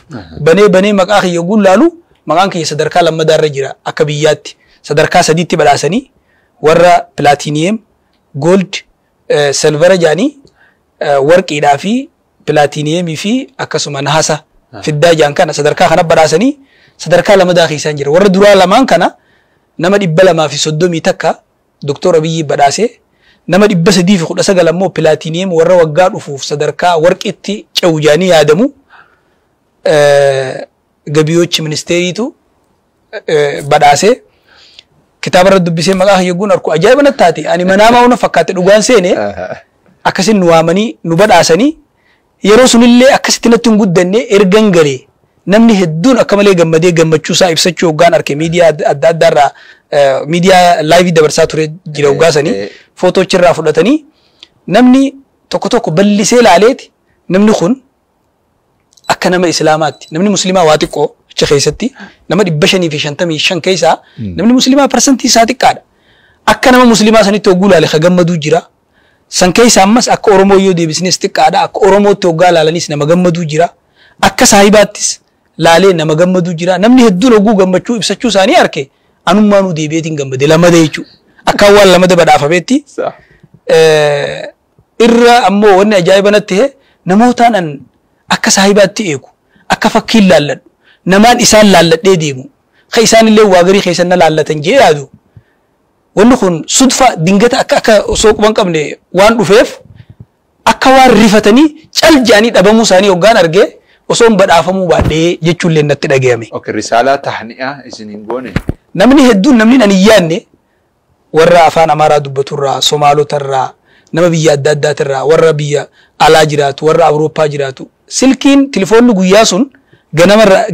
banee maqaa kiyya gullaalu maqaan kiyya sadarkaa lammadaa irra jira akka biyyaatti sadarkaa 3tti badhaasanii warra pilaatiiniyem gold silvera jaanii warqiidhaa fi pilaatiiniyemii fi akkasuma nahasa fiddaa jaan kana sadarkaa kana badhaasanii sadarkaa lama daakiisaan jira warra duraa lamaan kana nama 230 takka Dr. Abiyyi badhaasee nama 319 ammoo pilaatiiniyem warra waggaa dhufuuf sadarkaa warqiitti ce'u jaanii yaadamu gabiyochi ministeeriitu badhaasee kitaaba irra dubbisee maqaa hayyaguun arku ajaa'iba natti taate ani manaamaa una fakkaate dhugaan seene akkasin nu waamanii nu badhaasanii yeroo sunillee akkasitti natti hin guddanne ergan galee namni hedduun akka malee gammadee gammachuu isaa ibsachuu hoggaan arke miidiyaa adda addaarraa miidiyaa laayivii dabarsaa ture jira hoggaasanii footoochirraa fudhatanii namni tokko tokko ballisee laaleeti namni kun akka nama islaamaatti namni muslimaa waa xiqqoo achi keessatti nama 555 keessaa namni muslimaa parsantii isaa xiqqaadha akka nama muslimaa sanitti hogguu laale ka gammaduu jira san keessa ammas akka oromoo yoo deebisnes xiqqaadha akka oromootti hoggaa laalanis nama gammaduu jira akka saahibaattis laalee nama gammaduu jira namni hedduun hogguu gammachuu ibsachuu isaanii arke anummaanuu deebi'eetiin gammade lamada jechuudha akka waan lamada badhaafameetti irra ammoo wanni ajaa'iba natti namootaan an akka saahibaatti eegu akka fakkiin laalladhu namaan isaan laalladhee deemu ka isaan illee waa garii keessan na laallatan jee yaadu wanni kun sudfa dingata akka osoo quban qabne waan dhufeef akka waan rifatanii cal jaanii dhabamuu isaanii hoggaan argee osoo badhaafamuu baadhee jechuullee natti dhagayame. Okay, risaalaa tahni'aa isin hin goone. Namni hedduun namni ani yaanne warra afaan Amaaraa dubbaturraa Somaalotarraa nama biyya adda addaatirraa warra biyya alaa jiraatu warra Awurooppaa jiraatu silkiin telefoonni guyyaa sun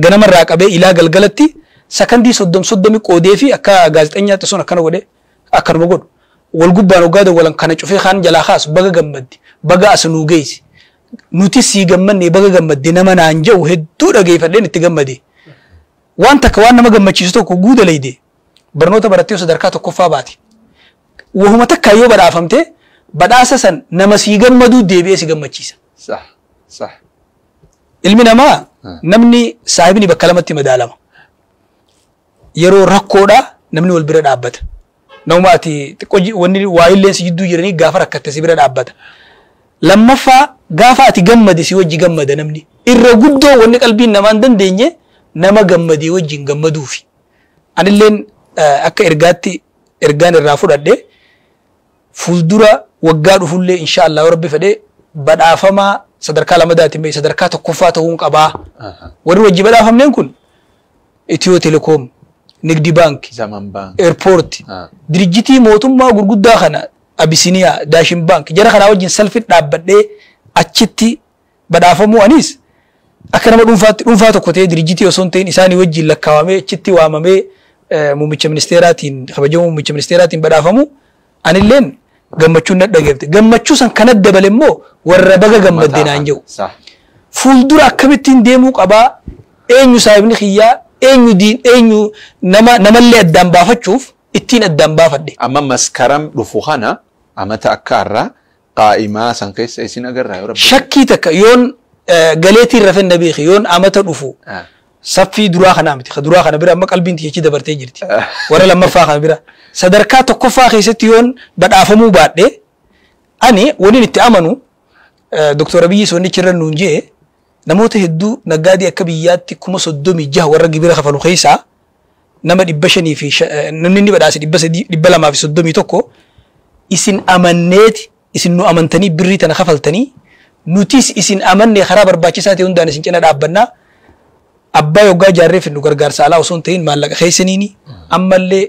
ganamarraa qabee ilaa galgalatti sakandii 30 qoodee fi akka gaazexeessaatti sun akkana godhe akkanuma godhu wal gubbaan hoggaa dawwalan kana cufee kaan jalaa kaas baga gammaddi baga as nuu geessi nuti sii gammanne baga gammadde nama naan jedhu hedduu dhageeffadheen itti gammade waan takka waan nama gammachiisu tokko guudalayde barnoota barattee sadarkaa tokkoffaa baate wahuma takka yoo badhaafamte badhaasa san nama sii gammaduu deebi'ee si gammachiisa. Ilmi namaa namni saahibni bakka lamatti madaalama yeroo rakkoodha namni wal bira dhaabbata nama ati wanni waa'illeen si jidduu jiranii gaafa rakkatte si bira dhaabbata lammaffaa gaafa ati gammade si wajji gammada namni irra guddoo wanni qalbiin namaan dandeenye nama gammadee wajjin gammaduufi anilleen akka ergaatti ergaan irraa fudhadhe fuuldura waggaa dhufullee inshallah rabbi fedhe badhaafamaa sadarkaa lamadaatiin bee sadarkaa tokkoffaa ta'uun qabaa warri wajji badhaafamneen kun Itiyoo Telekoom Nigdi Bank Zaman Bank Airport dirjitii mootummaa gurguddaa kana Abisiniyaa Daashin Bank jara kana wajjin salfit dhaabbadhee achitti badhaafamuu anis akka nama dhuunfaa tokko ta'ee dirjitii osoo hin ta'in isaanii wajjin lakkaawamee achitti waamamee muummicha ministeeraatiin kabajamoo muummicha ministeeraatiin badhaafamu anilleen gammachuun na dhageefte gammachuu san kana dabale immoo warra baga gammadde naan jedhu fuuldura akkamittiin deemuu qabaa eenyu saahibni xiyyaa eenyu diin eenyu namallee addaan baafachuuf ittiin addaan baafadhe amma maskaram dhufu kana amata akka irraa qaa'imaa san keessa isin agarraa yoo rabbi shakkii takka yoon galeetiin rafeen na beeki yoon amata dhufu saffii duraa kana miti duraa kana bira amma qalbiin tiyachi dabartee jirti warra lammaffaa kana bira sadarkaa tokkoffaa keessatti yoon badhaafamuu baadhee ani waliin itti amanu Dr. Abiyyi Sonnichi irra nuun jee namoota hedduu naggaadii akka biyyaatti 36 warra gibira kafalu keessaa nama 500 fi namni inni badhaase 231 isin amanneeti isin nu amantanii birrii tana kafaltanii nutis isin amanne karaa barbaachisaa ta'e hundaan isin cina dhaabbannaa abbaa yoggaa jaarreef nu gargaarsa alaa osoo hin ta'in maallaqa keessaniini ammallee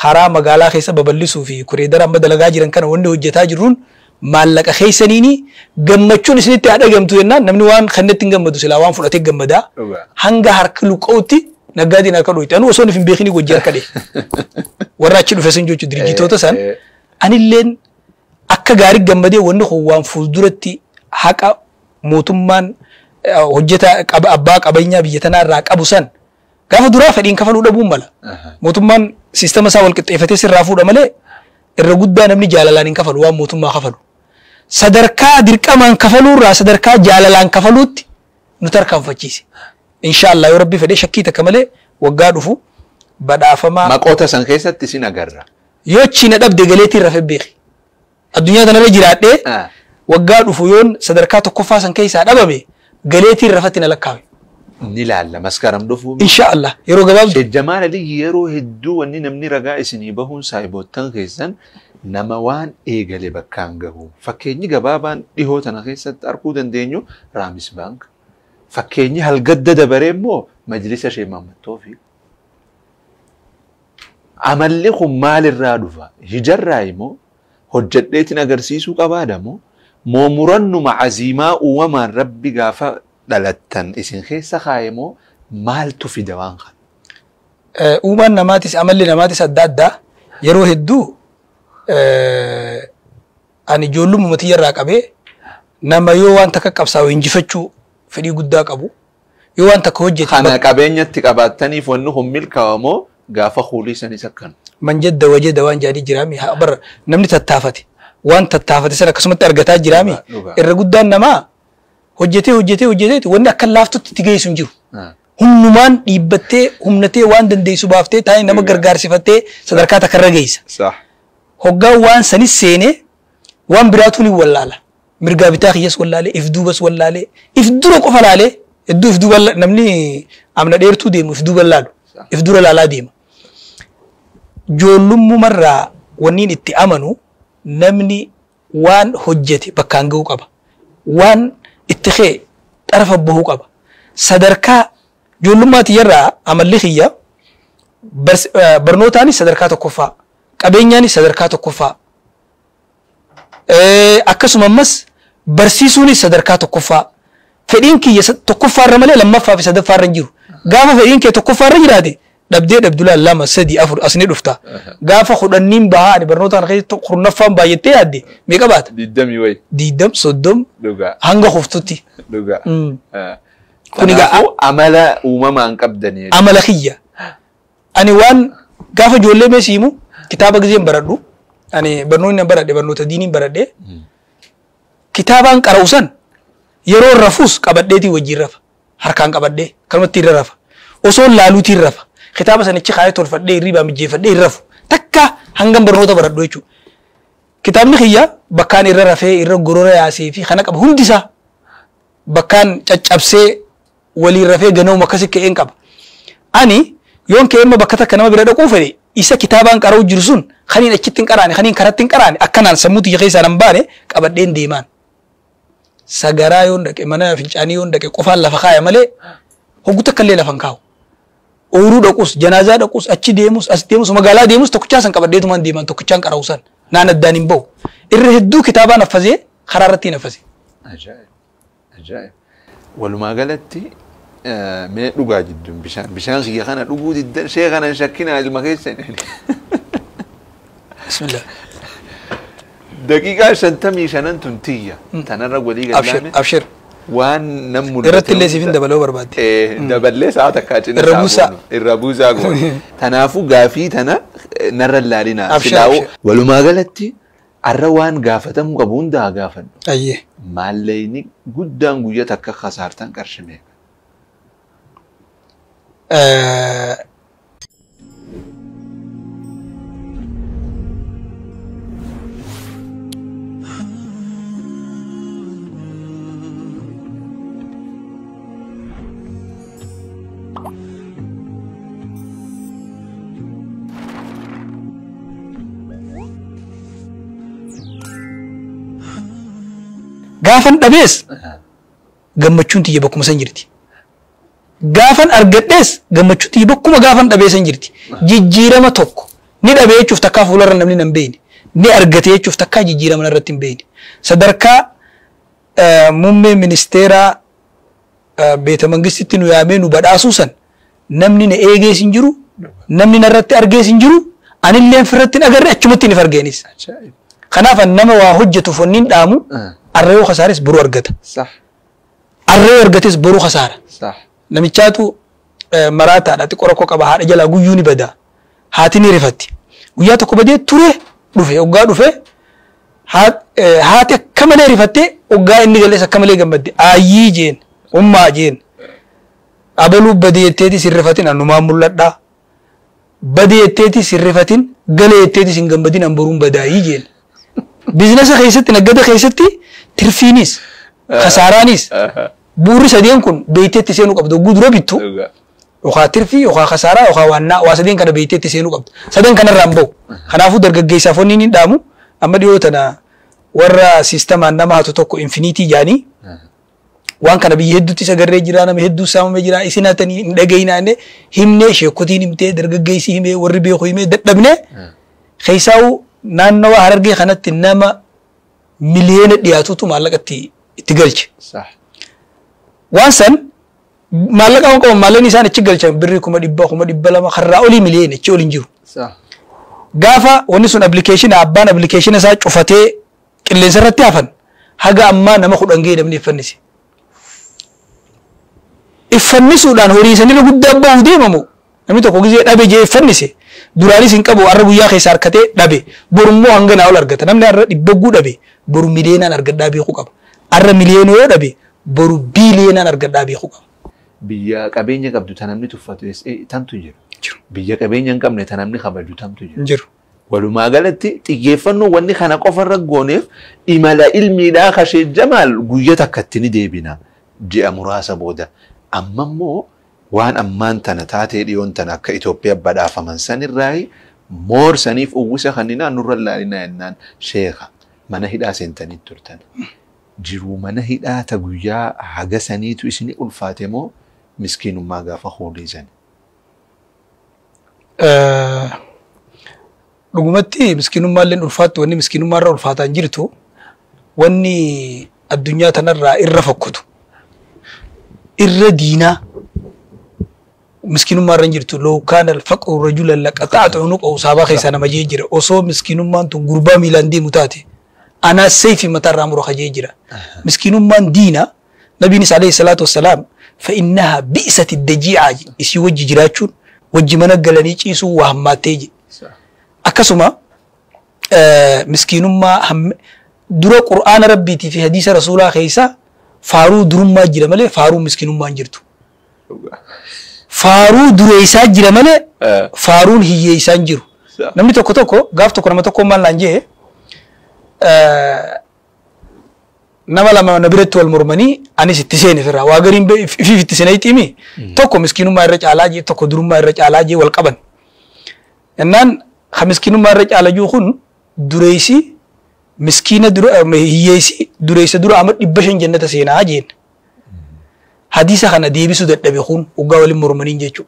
karaa magaalaa keessa babal'isuu fi kureedara amma dalagaa jiran kana wanni hojjetaa jirruun maallaqa keessaniini gammachuun isinitti haa dhagamtu jennaan namni waan kannetti hin gammadu silaa waan fudhatee gammadaa hanga harka luqa'utti naggaadiin harka dhooyte anu osoo hin beekini wajji harka dhee warra achi dhufe sun jechuudha dirjitoota san anilleen akka gaarii gammadee wanni kun waan fuulduratti haqa mootummaan hojjeta abbaa qabeenyaa biyya tanaa irraa qabu san gaafa duraa fedhiin kafaluu dhabuun mala mootummaan siistama isaa wal qixxeeffatee sirraa fuudha malee irra guddaa namni jaalalaan hin kafalu waan mootummaa kafalu sadarkaa dirqamaan kafaluu irraa sadarkaa jaalalaan kafaluutti nu tarkaanfachiise inshallah yoo rabbi fedhe shakkii takka malee waggaa dhufu badhaafamaa maqoota san keessatti isin agarra yoo china dhabde galeetiin rafe beeki الدنيا ده نرجع راتي وقعد وفيون صدركات كوفا سن كيسا دبابي قليتي رفتنا لكاوي نلعل مسكرم دفو إن شاء الله يرو قباب الجمال اللي يرو هدو وني نمني رجاء سنيبهون سايبوتن خيسن نموان إيجالي بكانجهو فكيني قبابان إيهو تناخيسة أركودن دينيو رامس بانك فكيني هالقدة بريمو مجلس شيء محمد توفيق عمل لكم مال الرادفة هجر رايمو هجدتنا قرسيسو قبادمو مومرنو مع عزيماء وما ربي قافا دلتن اسن خيسة خايمو مال تفي دوان خل uumaan namaatis amalli namaatis adda addaa yeroo hedduu ani ijoollummaa matii irraa qabee nama yoo waan takka qabsaa'u injifachuu fedhii guddaa qabu yoo waan takka hojjete kana qabeenyatti qabaataniif wanni kun milkaa'amoo gaafa huulii sanis akkan man jedda wajeda waan jaadii jiraami bar namni tattaafate waan tattaafate sana akkasumatti argataa jiraami irra guddaan namaa hojjetee wanni akka laaftutti itti geessu hin jiru. Humnumaan dhiibbattee humnatee waan dandeessu baaftee taa'ee nama gargaarsifattee sadarkaa takkarra geessa. Hoggaan waan sanis seenee waan biraatu ni wallaala. Mirgaa bitaa kiyyas wallaalee, if duubas wallaalee, if dura qofa laalee, hedduu if duuba namni amna dheertuu deemu if duuba laalu, if dura laalaa deema. Ijoollummaarraa wanniin itti amanu namni waan hojjete bakkaan ga'uu qaba. Waan itti kee xarafa bahuu qaba. Sadarkaa ijoollummaati irraa amalli kiyya barnootaanis sadarkaa tokkoffaa qabeenyaanis sadarkaa tokkoffaa akkasumas barsiisuunis sadarkaa tokkoffaa fedhiin kiyya tokkoffaarra malee lammaffaa fi sadaffaarra hin jiru gaafa fedhiin kee tokkoffaarra jiraate dhabdee dhabdulaan 2 3 4 asni dhufta gaafa kudhanniin bahaa ani barnootaan keessatti kurnaffaan baay'attee yaadde meeqa baata 20 way 20 30 hanga hoftutti dhugaa kunigaa amala uumamaan qabdanii amala kiyya ani waan gaafa ijoollee meesiimu kitaaba gizeen baradhu ani barnoonni baradhe barnoota diiniin baradhe kitaabaan qara'usan yeroo rafus qabadheetii wajjin rafa harkaan qabadhee kalmatti irra rafa osoo laaluutii irra rafa kitaaba sanichi kaayee tolfadhee irriibaa mijjeeffadhee irra rafu takka hangam barnoota baradhu jechuudha kitaabni kiyya bakkaan irra rafee irra gorora yaasee fi kana qaba hundisaa bakkaan caccabsee walii rafee ganoo makkasi ka'een qaba. Ani yoon ka'een bakka takka nama bira dhaquu fedhe isa kitaabaan qara'u jiru sun kaniin achitti hin qaraane kaniin karatti hin qaraane akkanaan sammuuti keessaa nan baane qabadheen deemaan. Sagaraa yoon dhaqe mana fincaanii yoon dhaqe qofaan lafa kaaya malee hoggu takka illee lafa hin kaa'u. Ooruu dhaqus janaazaa dhaqus achi deemus as deemus magaalaa deemus tokkichaa san qabadheetumaan deeman tokkichaan qara'u san naan addaan hin bahu. Irra hedduu kitaabaan affasee karaa irratti hin affase. Ajaa'ib. Walumaa galatti mee dhugaa jidduun bishaan kiyya kana dhuguu diddan shee kana shakkinaa ilma keessan bismillah daqiiqaa 55 tun tiyya tanarra walii gallaame abshir waan nam mul'atu irratti illee siifin dabaloo barbaadde daballee sa'a takka cina irra buusaa goone tanaafuu gaafii tana narra laalinaa silaa'u walumaa galatti arra waan gaafatamu qabu hundaa gaafadhu ayyee maalleeyni guddaan guyya takka kasaartan qarshime gaafan dhabees gammachuun tiyya bakkuma san jirti gaafan argadhees gammachuun tiyya bakkuma gaafan dhabee san jirti jijjiirama tokko ni dhabee jechuuf takkaa fuularra namni nan beeyne ni argate jechuuf takkaa jijjiirama irratti hin beeyne sadarkaa muummee ministeeraa beeta mangistitti nu yaamee nu badhaasuu san namni na eegees hin jiru namni narratti argees hin jiru anillee firratti agarre achumatti ni fargeenis kanaaf nama waa hojjetuuf wanni hin dhaamu arreeyo khasaares boru argata صح arreeyo argates boru khasaara صح namichaatu maraata dhati qorako qaba haadha jala guyyuu ni bada haati ni rifatti guyyaa tokko badee ture dhufe oggaa dhufe haati akkamalee rifatte oggaa inni galees akkamalee gammadde ayyii jeen ummaa jeen abaluu badeetteeti sirrifatin annumaan mul'adhaa badeetteeti sirrifatin galeetteeti sin gammadin an boruun badaayii jeen بيزنس خيستي نجدة خيستي ترفينيس خسارانيس بوري سدين كن بيتي تسينو قبض وجود ربيتو وخاطر في وخا خسارة وخا وانا واسدين كنا بيتي تسينو قبض سدين كنا رامبو خنافو درجة جيسا فوني دامو أما ديوتنا ورا سيستم عندما هتوكو إنفينيتي جاني وان كان بيهدو تيسا غرّي جرانا مهدو سامو مجرا إسنا تاني ندقينا عنه همني شيكوتيني متى درجة جيسي همي وربي خوي مي دبنه خيساو نانو هرجي خانت إنما مليون دياتو تو مالك تيجلش صح وانسان مالك أو كم مالك نيسان تيجلش بري كم ديبا لما خرّاولي مليون تيولين جو صح غافا ونسون أبليكيشن أبان أبليكيشن ساعة شوفتي كل سرتي أفن حاجة أما نما خد أنجي دمني فنسي إفنسو دان هوري سني لو قد أبا ودي مامو نمي تو كوجي أبي جي فنسي دورالي سينكابو أربو يا خيسار كته دبي برمو هنگن أول أرجع تنام نار دبّو دبي برو مليون أرجع دبي خوكاب أربع مليون يو دبي برو بليون أرجع دبي خوكاب بيا كابينيا كابدو تنام نتوفاتو إس تام تجير بيا كابينيا كم نتنام نخبرجو تام تجير ولما قالت تيجيفنو وني خنا قفر رجونيف إملا علمي لا خشي جمال جويتك كتني ديبنا جاء مراسة بودا أما مو وان أمان تنتاتي ليون تنا كإثيوبيا بدا فمن سن الرأي مور سنيف أوسا خنينا نور الله لنا إنن شيخا من هيدا سنتني ترتن جرو من هيدا تجويا حاجة سنيتو إسني الفاتمو مسكين ما جافا خوليزن رغمتي مسكين ما لين الفات وني مسكين ما رأى الفات أنجرتو وني الدنيا تنرى إرفقتو الردينا مسكين ما رنجرتو لو كان الفقر رجلا لك أتعت عنق أو سابق سنة مجيجرة أو مسكين ما أنتم غربا ميلاندي متاتي أنا سيفي متر أمر خجيجرة مسكين ما دينا نبي عليه الصلاة والسلام فإنها بئست الدجيعة إسي وجه جراتشون وجه منقلني يسو وهماتيجي أكسما مسكين ما هم درا قرآن ربي في حديث رسول الله خيسا فارو درم ما جرى ماله فارو مسكين ما انجرتو فارو دريسا جرى ماله فارون هي يسانجرو نمني توكو غاف توكو نما توكو مال لانجه نما لما نبرت والمرمني أنا ستسين فرا واغرين في ستسين تيمي توكو مسكين ما يرجع علاجي توكو درم ما يرجع علاجي والقبن إنن خمسكين ما يرجع علاجي خون دريسي مسكينة درو هيسي دريسة درو عمر إبشن جنة سينا عجين حديثة خنا ديبي سودت نبيخون وقاول المرمنين جيشو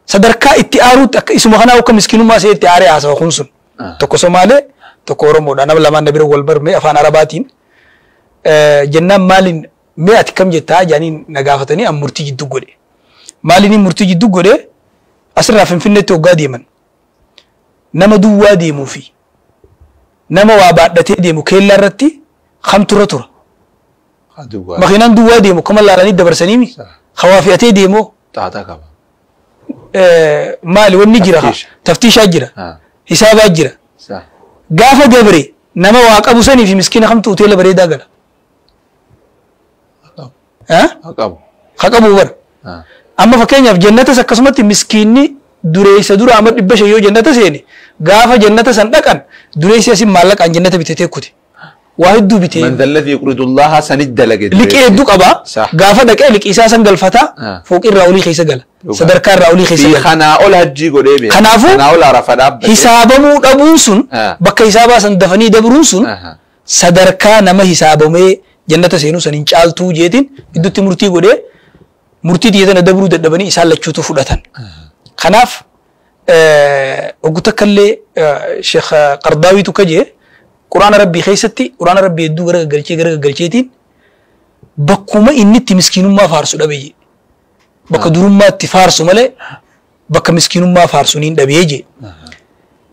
صدركا اتعارو اسمه خنا وكا مسكينو ما سي اتعاري عاسا خونسون تكو سومالي تكو رمو دانا بلما نبيرو والبر مي افان عرباتين جنة مالين مي اتكم جتا جانين نغافتني ام مرتي جدو قولي ماليني مرتي جدو قولي أسرنا فنفنة توقع ديمن نما دوا ديمو في نما وابات ديمو كيلا رتي خم ترى ترى مخينان دوا ديمو كمال لاراني دبر سنيمي خوافياتي ديمو تعتا كما مالي ونجرة تفتيش أجرة حساب أجرة قافة جبري نما واقع سني في مسكين خم توتيلا بريدا قال خاقبو ور أما فكينيا في جنة سكسمت مسكيني دريس دور عمر إبشة يو جنة سيني قافة جنة سندكان دريس ياسم مالك عن جنة بتتكوتي واحد دو بيتين من ذا الذي يقرض الله سند لك لك إيه دوك أبا قافة دك لك إساسا قال فتا فوق الرأولي خيسة قال صدركار الرأولي خيسة قال خناؤل هجي قريبي خناؤل عرفة حسابمو دبونسون بك حسابا سندفني دبرونسون صدركا نما حسابمي جنة سينو سنين چالتو جيتين إدو تمرتي قده مرتي ديتنا دبرو دبني إسال لچوتو فلتان خناف وقتك اللي شيخ قرضاوي تكجي قرآن ربي خيستي قرآن ربي يدو غرق قلشيتين بكوما إني تمسكينو ما فارسو دبيجي بك دروم ما تفارسو ملي بك مسكينو ما فارسونين دبيجي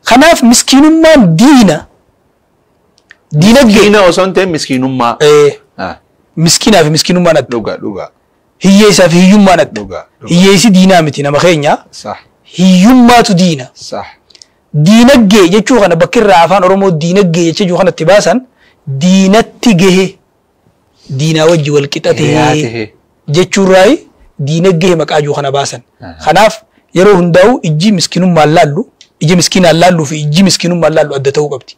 خناف مسكينو ما دينا وصنت مسكينو ما مسكينة في مسكينو ما ند لغا هي في هيوم ما ند هي دينا متنا مخينيا صح هيوم ما تدينا صح دينك جي يجوا خنا بكر عفان أرمو دينك جي يجوا خنا تباسن دينك تجيه دينا وجه والكتاته يجوا راي دينك جي مك أجوا خنا باسن خناف يروح نداو يجي مسكينو مالالو iji miskiina laallu fi iji miskiinummaa laallu adda ta'uu qabdi.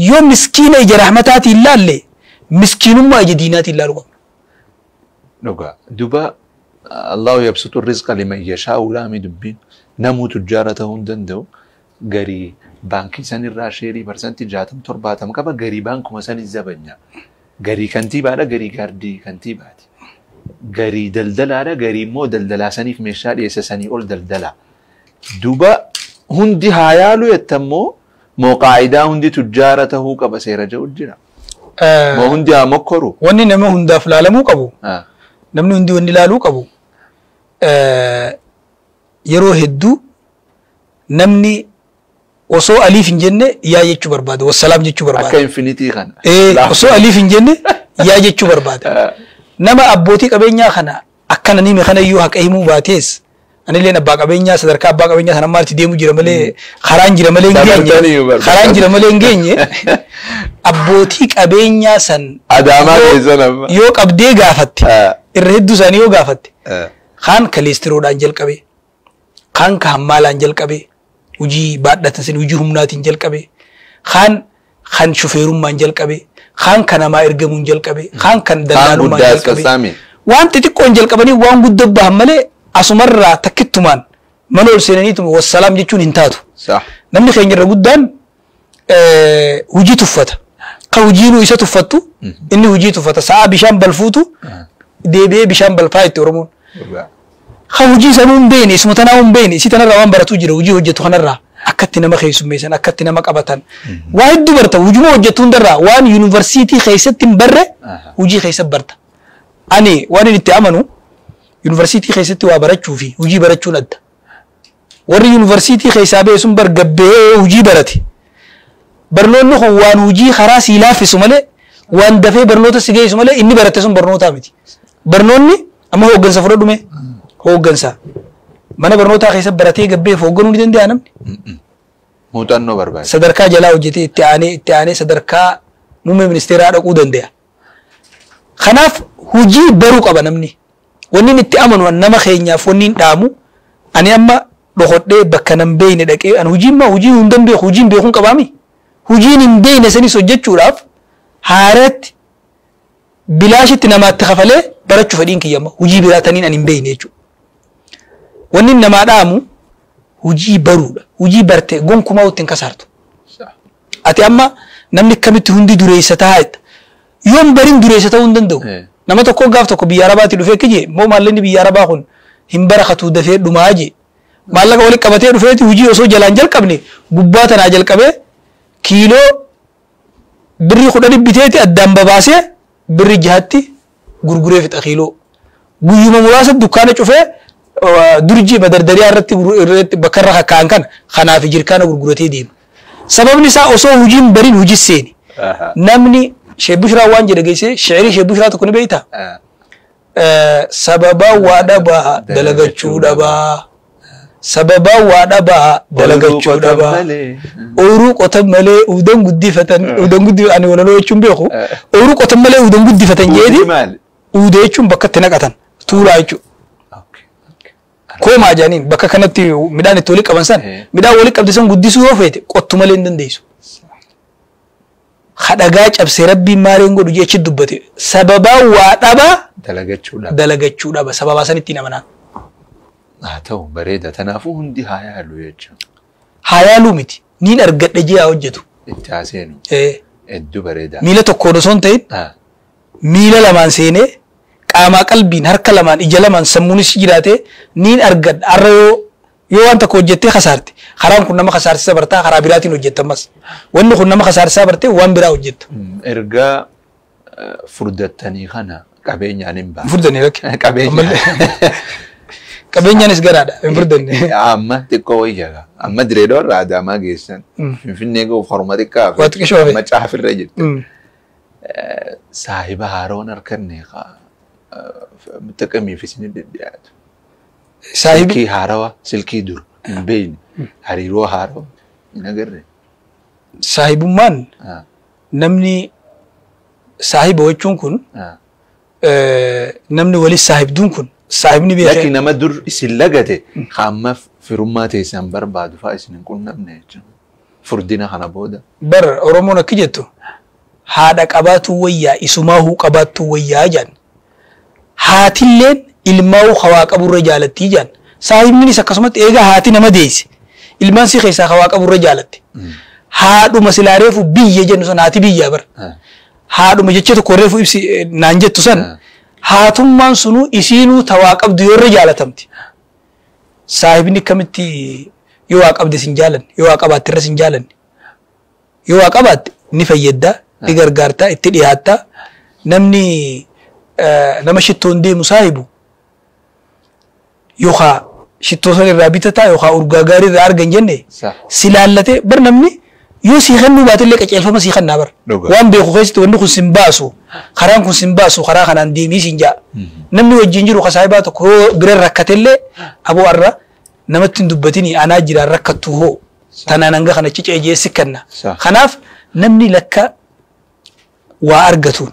Yoo miskiina ija rahmataatiin laalle miskiinummaa ija diinaatiin laaluu qabna. Dhugaa duba Allahu yabsutu rizqa liman yashaa'u laami dubbiin namuu tujjaara ta'uu hin danda'u garii baankii sanirraa sheerii parsantii 60-70 qaba garii baankuma sanis zabanya garii kantiibaadha garii gaardii kantiibaati garii daldalaadha garii immoo daldalaa saniif meeshaa dhiyeessa sanii ol daldala duba hundi haa yaalu jettammoo moo qaa'idaa hundi tujjaara ta'uu qaba seera jedhu jira moo hundi haa mokkoru wanni nama hundaaf laalamuu qabu namni hundi wanni laaluu qabu yeroo hedduu namni osoo aliif hin jenne yaa jechuu barbaada wassalaam jechuu barbaada akka infinitii kana osoo aliif hin jenne yaa jechuu barbaada nama abbootii qabeenyaa kana akkana nime kana iyyuu haqa himuu baatees anilleen abbaa qabeenyaa sadarkaa abbaa qabeenyaa sana maalti deemu jira malee karaan jira malee hin geenye karaan jira malee hin geenye abbootii qabeenyaa san adaamaa keessan amma yoo qabdee gaafatte irra hedduu isaanii yoo gaafatte kaan kaleestiroodhaan jalqabe kaan ka hammaalaan jalqabe hujii baadhatan sin hujii humnaatiin jalqabe kaan shufeerummaan jalqabe kaan kan namaa ergamuun jalqabe kaan kan daldaalummaan jalqabe waan xixiqqoon jalqabanii waan guddoo bahan malee asumarraa takkittumaan mana ol seenaniitu wassalaam jechuun hin taatu namni keenya irra guddaan hujii tuffata ka hujiinuu isa tuffattu inni hujii tuffata sa'a bishaan balfuutu deebi'ee bishaan balfaa itti oromoon ka hujii sanuu hin beekne isuma tanaa hin beekne isii tanarraa waan baratuu jira hujii hojjetu kanarraa akkatti nama keessummeessan akkatti nama qabatan waa hedduu barta hujuma hojjetu hundarraa waan yuunivarsiitii keessatti hin barre hujii keessatti barta ani waan inni itti amanu yuunivarsiitii keessatti waa barachuu fi hujii barachuun adda warri yuunivarsiitii keessaa ba'e sun bargabbee hujii barate barnoonni kun waan hujii karaa sii laaffisu malee waan dafee barnoota si geessu malee inni barate sun barnootaa miti barnoonni amma hooggansa fudhadhume hooggansa mana barnootaa keessa baratee gabbeef hoogganuu ni danda'a namni muuxannoo barbaada sadarkaa jalaa hojjetee itti aanee sadarkaa muummee ministeeraa dhaquu danda'a kanaaf hujii baruu qaba namni wanni itti amanu nama keenyaaf wanni hin dhaamu ani amma dhokodhee bakka nan beeyne dhaqee an hujii hin dandeeku hujiin beekuun qabaami hujiin hin beeyne sanis hojjechuudhaaf haaratti bilaashitti namaatti kafalee barachuu fedhiin kiyyama hujii biraataniin an hin beeyne jechuudha wanni namaa dhaamu hujii baruudha hujii barte gonkumaa uttiin kasaartu ati amma namni akkamitti hundi dureessa taa'aa yoon bariin dureessa ta'uu hin danda'u nama tokko gaaf tokko biyya arabaatti dhufee kijee moo maallaqni biyya arabaa kun hin barakatu dafee dhumaa jee maallaqa walitti qabatee dhufeeti hujii osoo jalaan jalqabne gubbaa tanaa jalqabee kiiloo birrii 10 biteeti addaan babaasee birrii 6tti gurguree fixa kiiloo guyyuma muraasa dukkaana cufee durjii madardariyaa irratti bakka irra kakkaan kana kanaaf jirkaana gurguratee deema sababni isaa osoo hujiin bariin hujii seeni namni Sheikh Bushraa waan jedhe geesse shi'irii Sheikh Bushraa tokko ni beeyta sababa waa dhabaa dalagachuu dhabaa sababa waa dhabaa dalagachuu dhabaa ooyiruu qotan malee udan guddifatan ani walaloo jechuun beeku ooyiruu qotan malee udan guddifatan jeeti uudee jechuun bakka itti naqatan tuulaa jechuudha koomaa jaaniin bakka kanatti midhaan itti walitti qaban san midhaan walitti qabde san guddisuu yoo feete qottu malee hin dandeessu khadagaa cabsee rabbiin maareen godhu jechi dubbate sababa waa dhabaa dalagachuu dhaba sababa sanitti namanaa haa ta'u bareeda tanaafuu hundi haa yaalu jechuudha haa yaaluu miti niin argadhe ji'a hojjetu itti haaseenu hedduu bareeda miila tokkoon osoo hin ta'in miila lamaan seenee qaamaa qalbiin harka lamaan ija lamaan sammuunis jiraate niin argadha har'a yoo waan tokko hojjettee kasaarte karaan kun nama kasaarsisaa bartaa karaa biraatiin hojjettamas wanni kun nama kasaarsisaa bartee waan biraa hojjetta ergaa furdattanii kana qabeenyaan hin baa furdanii rakke qabeenyaanis garaadha hin furdanne amma xiqqoo wayyaga amma direedoo irraa adaamaa geessan finfinnee gahuuf haruma xiqqaa macaafirra jirti saahiba haaroon harkanne mutaqamiif isin deddeebi'aatu silkii haarawa silkii dur hin beeyne hariiroo haarawa hin agarre saahibummaan namni saahiba jechuun kun namni walis saahibduun kun صاحبني بيخ لكن ما در سلقته خامة في رماتي سنبر بعد فايس نكون نبني فردنا خنا بودا بر أورمونا كجتو هذا قباتو ويا اسمه قباتو ويا جان هاتلين ilmaa'u hawaa qaburra jaalatti jaan saahibni akkasumas eega haati nama deessi ilmaan si keessaa hawaa qaburra jaalatti haadhuma silaareefu biyya jennu san haati biyyaa bar haadhuma jecha tokko reefu ibsi naan jettu san haatummaan sunu isiinuu tawaa qabdu yoorra jaalatamti saahibni kamitti yoo waa qabde sin jaalan yoo waa qabaatte irra sin jaalan yoo waa qabaatte ni fayyadda ni gargaarta itti dhiyaatta namni nama shittoon deemu saahibu يوخا شتوسن الرابطة يوخا أورجاغاري رارجن جنة سلالته برنامني يو سيخنو باتلي كأجل فما سيخن نابر وان بيخوخيست وانو خسنباسو خران خسنباسو خران خنان ديمي سنجا نمني وجنجرو خسايباتو كو غير ركتلي أبو أرى نمتن دبتني أنا جرا ركتو هو تانا نانغا خنا تشيج أجي سكنا خناف نمني لك وارجتون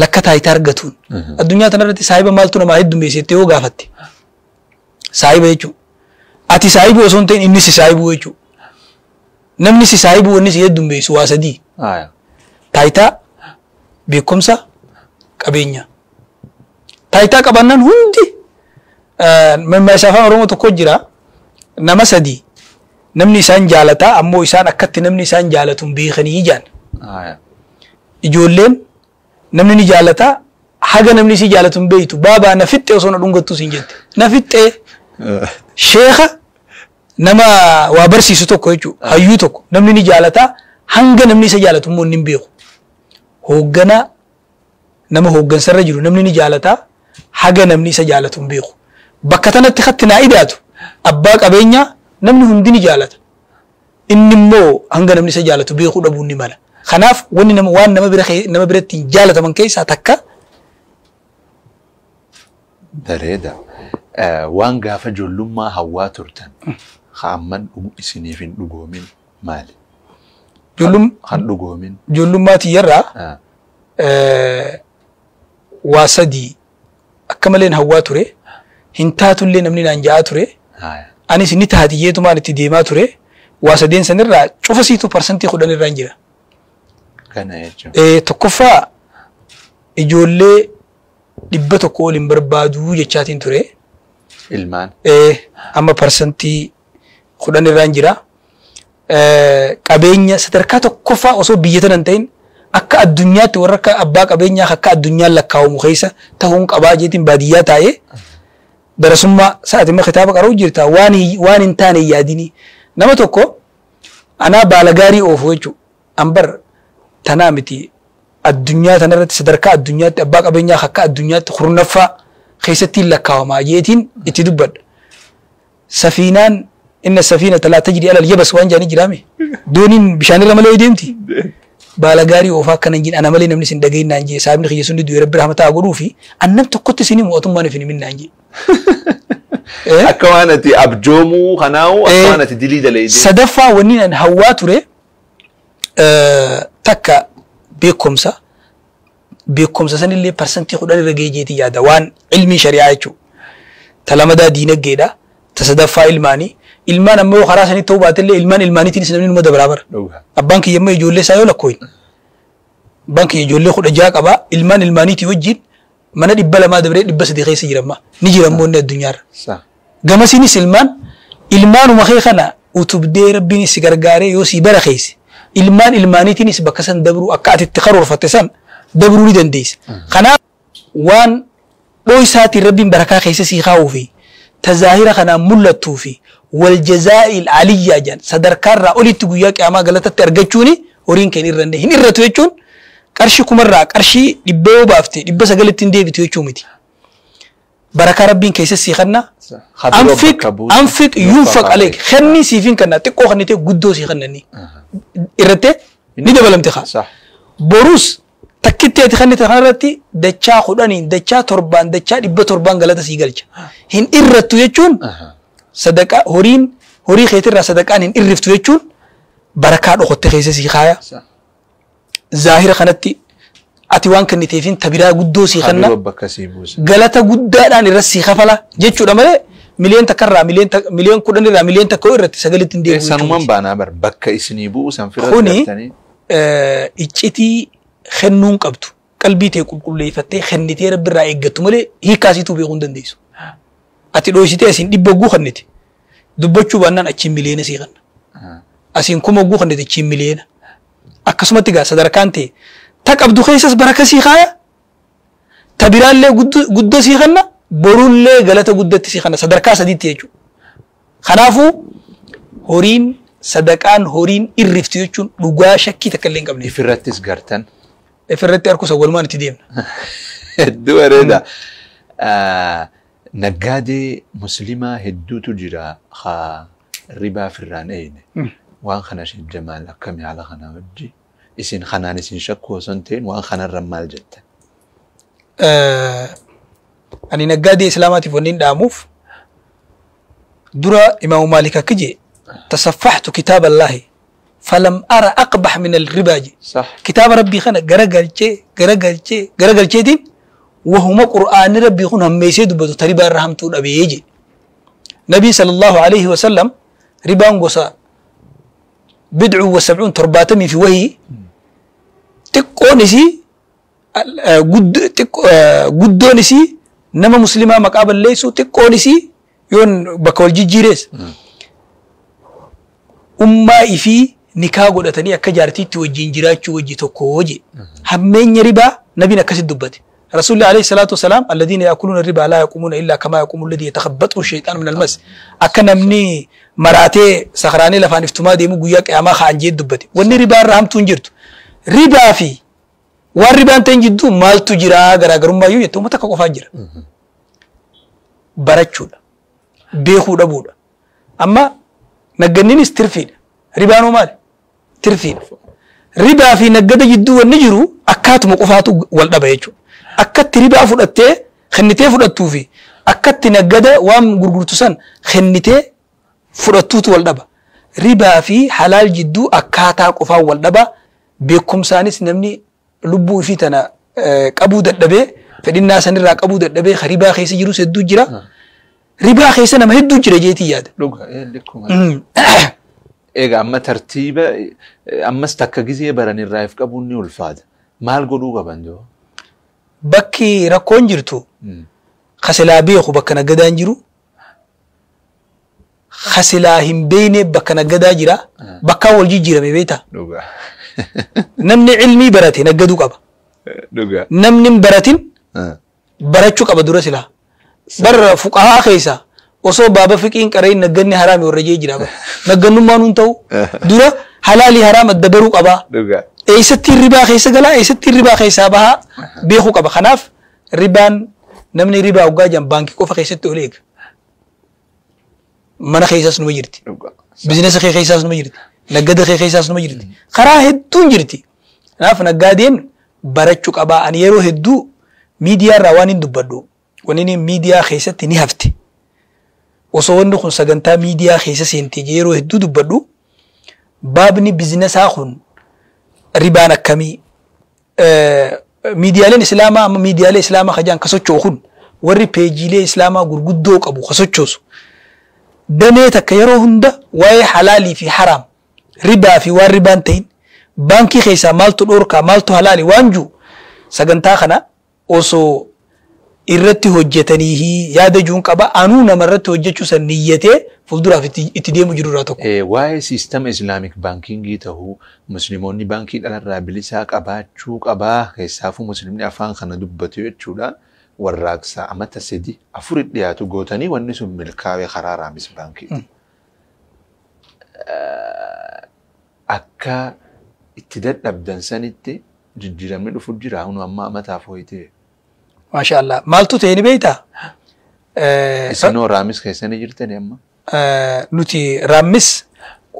لك تايتارجتون الدنيا تنرتي سايبا مالتو نما هيد بيسيتي هو غافتي saahiba jechuun ati saahibu osoo hin ta'in inni si saahibu jechuun namni si saahibu wanni si hedduu beesu waa sadii taayitaa beekumsa qabeenya taayitaa qabannaan hundi mammaaksa afaan oromoo tokko jira nama sadii namni isaan jaalataa ammoo isaan akkatti namni isaan jaalatuun beekanii jaan ijoolleen namni ni jaalataa haga namni si jaalatuun beeytu baabaa na fixxee osoo na dhungattuu siin jette na fixxee sheekha nama waa barsiisu tokko jechuudha hayyuu tokko namni ni jaalataa hanga namni isa jaalatu immoo hin beeku hoogganaa nama hooggansarra jiru namni ni jaalataa haga namni isa jaalatu hin beeku bakka tanatti khatti naa idaatu abbaa qabeenyaa namni hundi ni jaalata inni immoo hanga namni isa jaalatu beeku dhabuun ni mala kanaaf wanni nama waan nama biratti jaalataman keessaa takka bareeda waan gaafa ijoollummaa hawwaa turtan haamman isiniif hin dhugoomin maali? Han dhugoomin. Ijoollummaati yarraa waa sadii akka maleen hawwaa ture hin taatullee namni naan ja'aa ture anis inni taatiyyeetumaan itti deemaa ture waa sadeen sanirraa cufa siitu parsantii 10 irraan jira. Kana jechuun. Tokkoffaa ijoollee 100 ol hin barbaadu jechaatiin ture. Ilmaan. Amma parsantii 10 irraan jira. Qabeenya sadarkaa tokkoffaa osoo biyya tanan ta'in akka addunyaatti warra akka abbaa qabeenyaa akka addunyaan lakkaawamu keessa ta'uun qabaa jeetiin baadiyyaa taa'ee darasummaa sa'aatimma kitaaba qara'u jirta waan hin taane yaadini nama tokko anaa baala gaarii oofu jechuudha ambar tanaa miti addunyaa tanarratti sadarkaa addunyaatti abbaa qabeenyaa akka addunyaatti kurnaffaa keessatti lakkaawamaa jeetiin itti dubbadha safiinaan إن السفينة لا تجري على اليبس وان جاني جرامي دونين بشان الرمل يديمتي بالغاري وفاك نجين أنا مالي نمني سندقين نانجي سابني خي يسوندي دو رب رحمة أقولوا في أنم تقط سنين وأتم ما نفني من نانجي أكوانتي أبجومو خناو أكوانتي دليل ليدي صدفة ونين أن هواتوري تكا بيكمسا سن اللي برسنتي خدان رجيجيتي يا دوان علمي شريعة شو تلامدا دينك جيدا تصدفة علماني ilmaan ammoo karaa sanii ta'uu baatellee ilmaan ilmaaniitiin isin namni numa barabar abbaan kiyya immoo ijoollee isaa yoo lakkooyin abbaan kiyya ijoollee 16 qaba ilmaan ilmaaniitii wajjin mana 200 dabree 300 keessa jiramma ni jirammoo inni addunyaarra gamasiinis ilmaanuma kee kana utubdee rabbiin si gargaaree yoo si bara keesse ilmaan ilmaaniitiinis bakka san dabruu akka ati itti karoorfatte san dabruu ni dandeessa kanaaf waan dhooysaatiin rabbiin barakaa keessa si kaa'uu fi تظاهر خنا ملتو في والجزاء العليا جان صدر كارا أوليت جويا كأما غلطة ترجعوني ورين كنير رنده هني رتويتون كرشي كمرة كرشي يبوا بافتي يبص قلت تندي بتويتشومتي بركة ربين كيس سيخنا أنفق ينفق عليك خني سيفين كنا تكو خني تي قدو سيخنني إرته نيدا بلمتخا بروس تكتي تخني تخنرتي دچا خداني دچا تربان دچا دبه تربان غلطه سيغلچ هن إرتو يچون صدقه هوري خيتر صدقان هن إرفتو يچون بركات اخوت خيسه سي خايا ظاهر خنتي أتوان كنتيفين تبرا قدو سيخنا ربك سيبوس غلطة قدادان الرسي خفلا جيتشو دمالي مليون تكرر مليون كودن را مليون تكوير تسجلت ندير سانومان بانا بر بك إسنيبو سانفرا خوني إجتي خنون قبتو قلبي تيقول كل يفتح خنتي رب الرأي قتو ملي هي كاسيتو بيقون دنديسو أتي دوشتي أسين دبوغو خنتي دبوچو بانان أچين مليون سيغن أسين كوموغو خنتي أچين مليون أكسمتي غا صدركانتي تك أبدو خيساس بركة سيخايا تبران لي قدو سيخنا borun lee galata guddatti si kana sadarkaa sadiitti jechuudha. Kanaafuu horiin sadaqaan horiin irriftu jechuun dhugaa shakkii takka illee hin qabne. Ifirrattis gartan. Ifirratti harkusa walumaan itti deemna. Hedduu bareeda. Naggaadee musliimaa hedduutu jira haa ribaa firraan eeyne. Waan kana Jamaal akkamii haala kana wajji isin kanaan isin shakkuu osoo hin ta'in waan kanarra maal jettan? أنا نجادي إسلاماتي فنين داموف درا إمام مالك كجي تصفحت كتاب الله فلم أرى أقبح من الربا صح كتاب ربي خنا جرجل دين وهما قرآن ربي خنا هم يسيد بدو تربا الرحمتون أبي يجي نبي صلى الله عليه وسلم ربا انقصا بدع وسبعون ترباتمي في وهي تقونسي قدونسي نما مسلمة مقابل ليسو تقونسي يون بكول جيجيريس إفي نكاح قدتني أكجارتي توجين جراچو وجي توكوجي همين ربا نبينا كسد دبتي رسول الله عليه الصلاة والسلام الذين يأكلون الربا لا يقومون إلا كما يقوم الذي يتخبطه الشيطان من المس أكنمني مراتي سخراني لفان افتما ديمو قياك أما خانجيد دبتي واني ربا الرحم تنجرتو ربا في والربا تنجدو مال تجرا غراغرم بايو يتو متى كوفا جرا برچودا بيخودا بودا اما نغنين استرفيد ربا نو مال ترفيد ربا في نغدا جدو ونجرو اكات مقفاتو ولدبا يچو اكات ربا فدته خنيته فدتو في اكات نغدا وام غرغرتو سن خنيته فدتو ولدبا ربا في حلال جدو اكاتا قفا ولدبا بكم سانس نمني لبو في تنا قبو ددبه فدينا سنرا قبو ددبه خريبا خيس جيرو سدو جرا ربا خيس نما هدو جرا جيتي ياد لوغا لكم ايغا اما ترتيبه اما استك غزي براني رايف قبوني والفاد مال غدو غبندو بكي ركون جرتو خسلا بيخو بكنا غدان جيرو خسلا هم بيني بكنا غدا جرا بكا ولجي جيرا بيتا لوغا نمني علمي براتي نقدو قبا نمني براتين براتشو قبا دورا سلا بر فقهاء خيسا وصو بابا فقين قرين نقني حرامي ورجي جرابا نقنو ما ننتو دورا حلالي حرام الدبرو قبا ايستي الربا خيسا قلا ايستي الربا خيسا بها بيخو قبا خناف ربان نمني ربا وقاجا بانكي كوفا خيستو ليك منا خيساس نمجرتي بزنس خيساس نمجرتي نقد خيساس نمجرتي خرا هدون جرتي ناف نقادين برچو قبا ان يرو هدو ميديا روانين دبدو ونيني ميديا خيستي نهفتي وصوون خن سغنتا ميديا خيسس انتي يرو هدو دبدو بابني بزنس اخون ربانا كمي ميديا الاسلام ميديا الاسلام خجان كسوچو خون وري بيجي لي اسلام غرغدو قبو خسوچوس دنيتا كيرو هندا واي حلالي في حرام ربا في والربانتين بانكي خيسا مالتو دوركا مالتو حلالي وانجو سغنتا خنا اوسو irratti hojjetanihi yaada juun qaba anu namarratti hojjechuu san niyyate fulduraaf itti deemu jirurraa tokko waa'ee sistema islamic banking ta'uu musliimoonni baankii dhalarraa bilisaa qabaachuu qabaa keessaafuu muslimni afaan kana dubbatu jechuudha warraaqsa amata sedi afuri dhiyaatu gootanii wanni sun milkaa'ee karaa raamis baankii akka itti dadhabdan sanitti jijjiiramni dhufu jira hunu amma amataaf hoyitee ما شاء الله مالتو تاني بيتا اسنو رامس كيساني جرتني اما نوتي رامس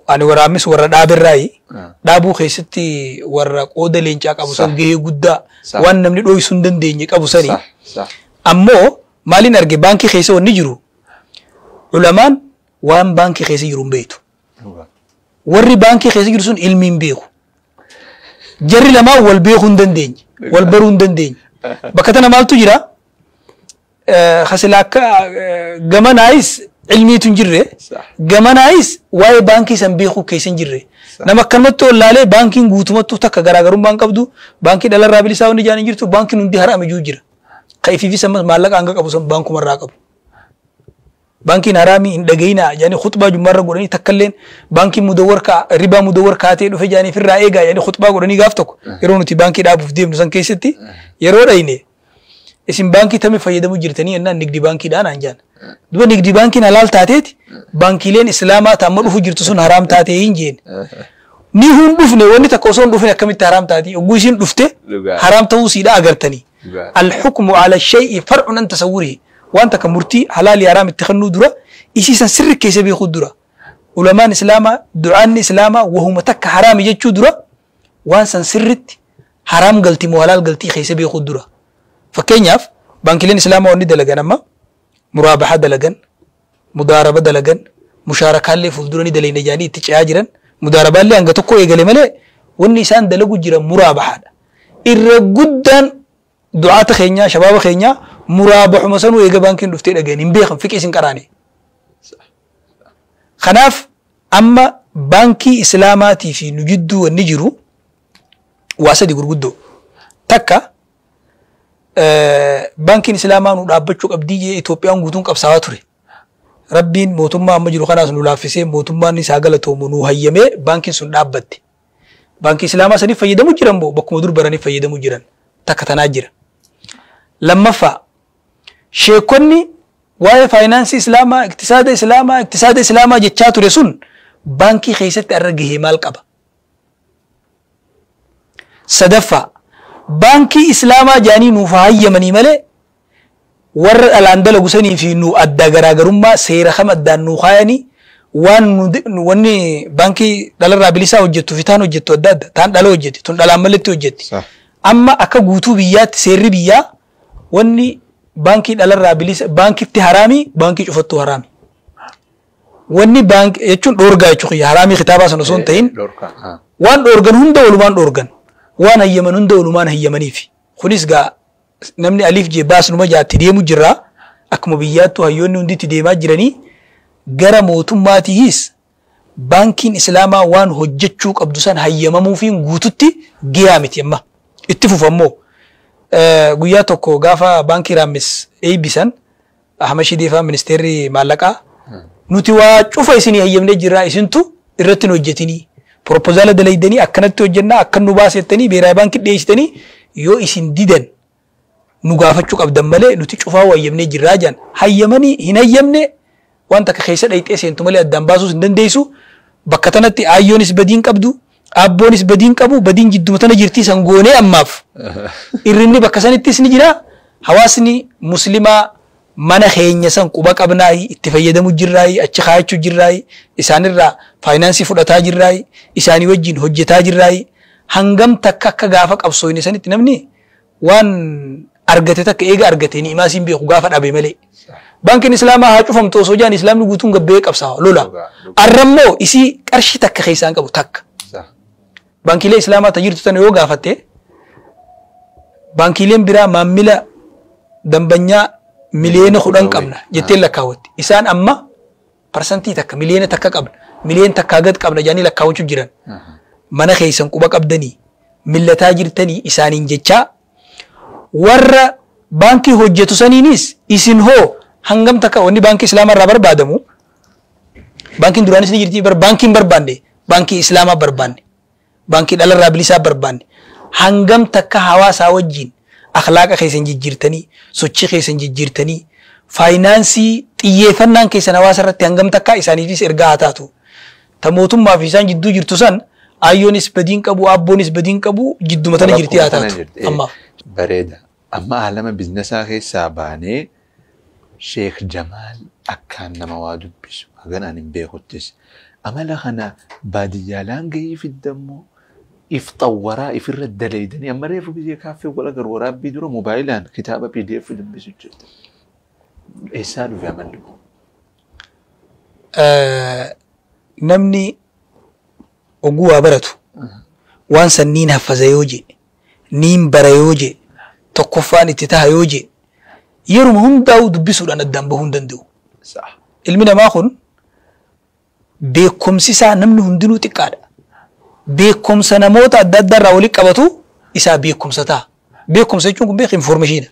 انا ورامس ورا داب الراي دابو خيستي ورا قودا لينچا قبو سن غي غدا وان نمني دوي سندن ديني قبو سني صح صح امو مالي نرغي بانكي خيسو نجرو علماء وان بانكي خيسي يروم بيتو وري بانكي خيسي يرسون علمين بيخو جري لما والبيخو ندن ديني والبرون دندين بكتنا مالتو جرا خسلاك جمان عايز علمي تنجره جمان عايز واي بانكي سنبيخو كيسن جره نما كمتو لالي بانكين غوتمتو تك غراغرون بانك ابدو بانكي دلار رابلي ساوني جاني جرتو بانكي نندي حرام جوجرا كيفي في سم مالك انغا قبو سم بانكو مراقب بانكي نرامي دغينا يعني خطبه جمره غوني تكلين بانكي مدور كا ربا مدور كاتي دو فجاني في رايغا يعني خطبه غوني غافتكو يرونتي بانكي دابو فديم سن كيستي يرو دايني اسم بانكي تمي فيدمو جرتني ان نغدي بانكي دان انجان دو نغدي بانكي حلال تاتيت بانكي لين اسلاما تامدو فجرتو سن حرام تاتي ينجين ni hun dufne woni takoson dufne kamit haram tati ogusin dufte haram tawsida agartani al hukmu ala shay'i far'un an tasawwuri wa anta kamurti halal haram ittakhannu dura isi san sirri kaysa bi khudura ulama islama du'an islama wa huma tak haram yechu dura wa san sirrit haram galti mo halal galti kaysa bi khudura fakenyaf bankilen islama woni dalagan amma murabaha dalagan mudaraba dalagan musharaka li fuldurani dalayna jani itticha jiran مداربان لي أنك تقوي قال ملء والنسان دلقوا جرا مرابحة الرجودان دعاة خينيا شباب خينيا مرابح مثلا ويجا بانكين دفتين أجاني بيخم فيك إسن كراني خناف أما بانكي إسلاماتي في نجدو والنجرو واسد يقول جدو تكا بانكي إسلامان ورابطشوك أبدية إثيوبيا ونقطون كبساتوري ربين موتما مجرو خلاص نلافسه موتما نساقلته منو هيمه بانكي سن دابت بانكي اسلاما سني فيده مجرن بو بكم دور براني فيده مجرن تكتناجر لما فا شيكوني واي فاينانس اسلاما اقتصاد اسلاما جچاتو رسون بانكي خيست ارغه مال قبا صدفا بانكي اسلاما جاني نو فايمني مله ور الاندل غسني في نو ادى غراغرما سير خمد دانو خايني وان وني بانكي دلار رابليسا وجتو فيتان وجتو داد تان دلو وجتي تون دلا ملتي وجتي اما اكا غوتو بيات سير بيا وني بانكي دلار رابليسا بانكي تي حرامي بانكي شفتو حرامي وني بانك يچون دورغا يچو حرامي خطابا سنسون تين وان دورغن هند ولمان دورغن وان هيمن هند ولمان هيمني في خنيس غا namni alif je baas numa jaatti deemu jirra akkuma biyyaattu hayyoonni hunditti deemaa jiranii gara mootummaatiis baankiin islaamaa waan hojjechuu qabdu san hayyamamuufiin guututti giyaa miti amma itti fufammoo guyyaa tokko gaafa baankii raammis eebbisan ahmashideefaa ministeerri maallaqaa nuti waa cufa isinii hayyamnee jirraa isintu irratti hin hojjetinii propozaala dalaydanii akkanatti hojjennaa akkan nu baasettanii beeraa baankii dhiyeessitanii yoo isin didan nu gaafachuu qabdan malee nuti cufaa hayyamnee jirraa jaan hayyamanii hin hayyamne wanta ka keessa dhayxee seentu malee addaan baasuus hin dandeessu bakka tanatti ayyoonis badiin qabdu abboonis badiin qabu badiin jidduma tana jirtii san goonee ammaaf irrinni bakka sanittis ni jira hawaasni muslimaa mana keenya san quba qabnaa itti fayyadamu jirraa achi kaayachuu jirraa isaanirraa faayinaansii fudhataa jirraa isaanii wajjin hojjetaa jirraa hangam takka akka gaafa qabsooyne sanitti namni waan argate takka eega argate ni imaasin beeku gaafa dhabe malee bankiin islaamaa haa cufamtu osoo jaan islaamni guutuun gabbee qabsaa lola arrammoo isii qarshii takka keessaan qabu takka bankiilee islaamaa tajirtu tan yoo gaafatte bankiileen biraa maammila dambanyaa miliyoona 10 qabna jettee lakkaawwatti isaan amma parsantii takka miliyoona takka qabna miliyoona takka gad qabna jaanii lakkaawwachuu jiran mana keessan quba qabdanii millataa jirtanii isaaniin jechaa warra baankii hojjetu saniinis isin hoo hangam takka wanni baankii islaamaa irraa barbaadamu baankii duraanis ni jirti baankiin barbaanne baankii islaamaa barbaanne baankii dhalarraa bilisaa barbaanne hangam takka hawaasaa wajjin akhlaaqa keessan jijjiirtanii sochii keessan jijjiirtanii faayinaansii xiyyeeffannaan keessan hawaasa irratti hangam takka isaaniifis ergaa haa taatu ta mootummaa fi isaan jidduu jirtu san ayyoonis badiin qabu abboonis badiin qabu jidduma tana jirti haa taatu ammaaf bareeda amma alama biznesaa keessaa baanee Sheekh Jamaal akkaan nama waa dubbisu haganaan hin beekuttis amala kana baadiyyaalaan gahii fiddammoo if xawwaraa if irra dalaydanii amma reefu biyya kaaffee wala gar waraabbii dura moobaayiliin kitaaba PDF dubbisu jirti eessaa dhufe amalli namni oguu waa baratu waan sanniin haffaza yoo jedhe نيم برايوجي تكفان اتتهايوجي يرم هنداو دبسو لأن الدنبه هندندو صح المنا ما خن بيكم سيسا نمن هندنو تكاد بيكم سنموت أدد راوليك أبطو إسا بيكم ستا بيكم سيجونكم بيك انفورمشين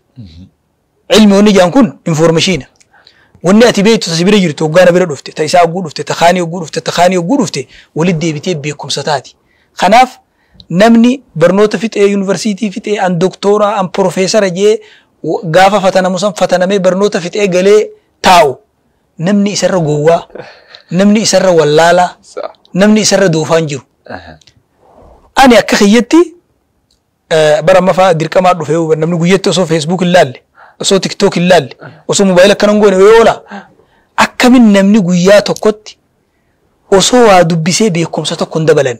علمي وني جانكون انفورمشين وني أتي تسبيري جرتو وقانا بيرا دفته تايسا وقود دفته تخاني وقود دفته تخاني وقود دفته ولد ديبتي بيكم ستاتي خناف نمني برنوتا فيت اي يونيفرسيتي فيت اي ان دكتورا ان بروفيسور جي غافا فتنا مسام فتنا مي برنوتا فيت اي غلي تاو نمني اسر غوا نمني اسر ولالا صح نمني اسر دوفانجو اني اكخيتي برا ما فا دير كما دفيو نمني غيتو سو فيسبوك لال سو تيك توك لال وسو موبايل كانغون ويولا اكمن نمني غيا توكوتي وسو وادبسي بيكم ستكون دبلن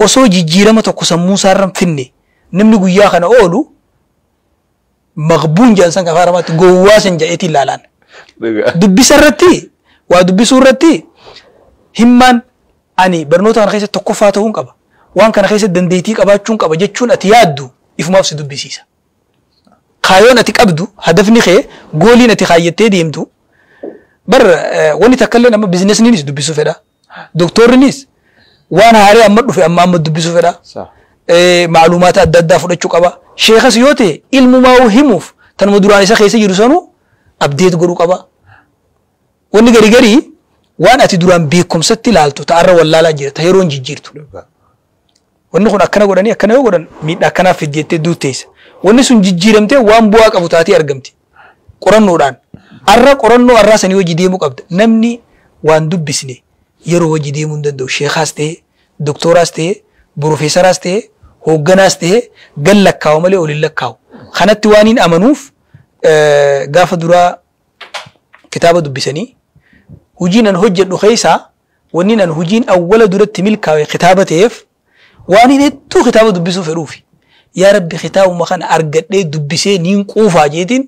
osoo jijjiirama tokko sammuu isaarran finne namni guyyaa kana oolu maqbuun jaansan kafaaramaatti gowwaa san ja'eetiin laalaan dubbisa irratti waa dubbisuu irratti himmaan ani barnoota kana keessa tokkoffaa ta'uun qaba waan kana keessa dandeettii qabaachuun qaba jechuun ati yaaddu ifumaaf si dubbisiisa kaayoon ati qabdu hadafni kee gooliin ati kaayyattee deemtu bar wanni takkallee nama bizinesniinis dubbisuu fedha doktorrinis وانا هاري أمد في أمام الدبسو فدا معلومات أددا فدتشو قبا شيخ سيوتي علم ما وهموف تنمدراني سخيسي يرسانو أبديت قرو قبا واني غري وانا تدران بيكم ستي لالتو تعرى ولا لا جير تهيرون جيرتو واني خون أكنا قراني أكنا قران ميد أكنا في ديتي دو تيس واني سن جيرمتي وان بواك أبو تاتي أرقمتي قران نوران أرى قران نو أرى سنيو جديمو قبد نمني وان دبسني yeroo hojii deemuu danda'u sheekaas ta'e doktooraas ta'e piroofeesaraas ta'e hoogganaas ta'e gal lakkaawu malee olin lakkaawu kanatti waan hin amanuuf gaafa duraa kitaaba dubbisanii hojiin an hojjedhu keessaa wanni an hojiin awwala duratti milkaa'e kitaaba ta'eef waan hin hedduu kitaaba dubbisuu fedhuufi yaa rabbi kitaabuma kana argadhee dubbisee niin quufaa jeetiin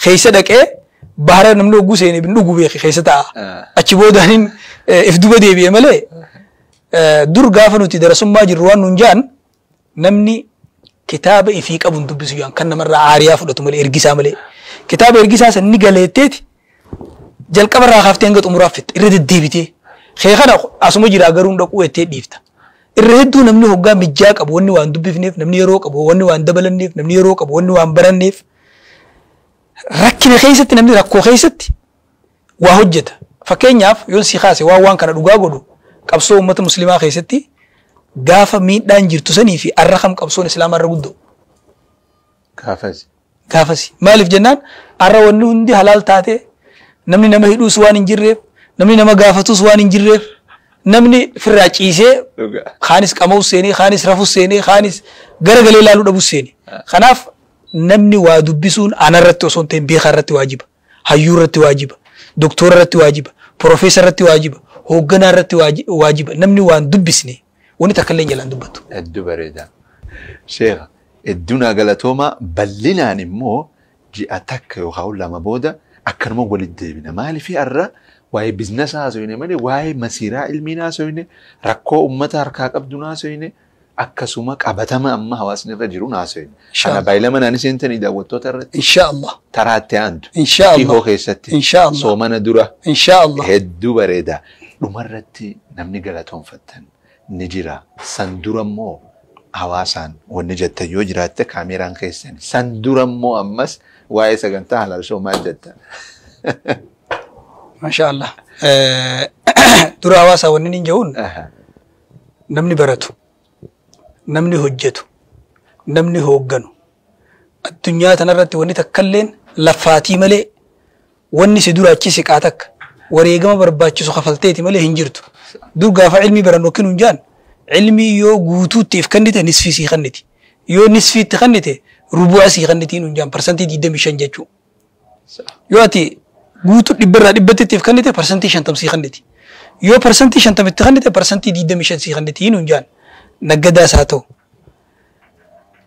keessa dhaqee bahara namni oguu seenee bin dhugu beeki keessa ta'a achi boodaanin if duba deebi'e malee dur gaafa nuti darasummaa jirru waan nun jaan namni kitaaba ifii qabuun dubbisu yaan kan namarraa aariyaa fudhatu malee ergisaa malee kitaaba ergisaa san ni galeetteeti jalqabarraa kaaftee hanga xumuraaf fitta irra deddeebitee kee kana asuma jira garuun dhaquu ettee dhiifta irra hedduu namni hoggaa mijjaa qabu wanni waan dubbifneef namni yeroo qabu wanni waan dabalanneef namni yeroo qabu wanni waan baranneef rakkina keessatti namni rakkoo keessatti waa hojjeta fakkeenyaaf yoon si kaase waan kana dhugaa godhu qabsoo ummata muslimaa keessatti gaafa miidhaan jirtu sanii fi arra kam qabsoon islaamaa irra guddoo gaafasi maaliif jennaan arra wanni hundi halaal taate namni nama hidhuus waan hin jirreef namni nama gaafatus waan hin jirreef namni firraa ciisee kaanis qamaus seenee kaanis rafus seenee kaanis garagalee ilaaluu dhabus seenee kanaaf namni waa dubbisuun anarratti osoo hin ta'in beekaa irratti waajiba hayyuu irratti waajiba doktora irratti waajiba piroofeesar irratti waajiba hoogganaa irratti waajiba namni waan dubbisne wani takkallee jalaan dubbatu. Hedduu bareeda. Sheekha hedduunaa galatooma bal'inaan immoo ji'a takka yookaan lama booda akkanuma walitti deebina maaliif har'a waa'ee biizinasa haasofne malee waa'ee masiiraa ilmiin haasofne rakkoo uummata harkaa qabdu haasofne akkasuma qabatama amma hawaasni irra jiru haasofne. Kana baay'ilama naan seentanii daawwattoota irratti. Inshaallah. Taraatti aantu. Inshaallah. Dhihoo keessatti. Inshaallah. Soomana dura. Inshaallah. Hedduu bareeda. Dhumarratti namni galatoonfattan ni jira. San dura immoo hawaasaan wanni jettan yoo jiraatte kaameraan keessan. San dura immoo ammas waa'ee sagantaa halaal shoo maal jetta? Mashaallah. Dura hawaasaa wanni ni jehuun namni baratu, namni hojjetu, namni hoogganu. Addunyaa tanarratti wanni takkalleen laffaatii malee wanni si dura achi siqaa takka wareegama barbaachisu kafalteeti malee hin jirtu. Dur gaafa ilmii barannu kennuun jaan ilmii yoo guutuutti if kennite nisfii sii kenniti. Yoo nisfiitti kennite rubu'a sii kennitiin hun jaan parsantii 25 jechuu. Yoo ati guutuu dhibbarraa dhibbatti if kennite parsantii 50 sii kenniti. Yoo parsantii 50 itti kennite parsantii 25 sii kennitiin hun jaan naggadaas haa ta'u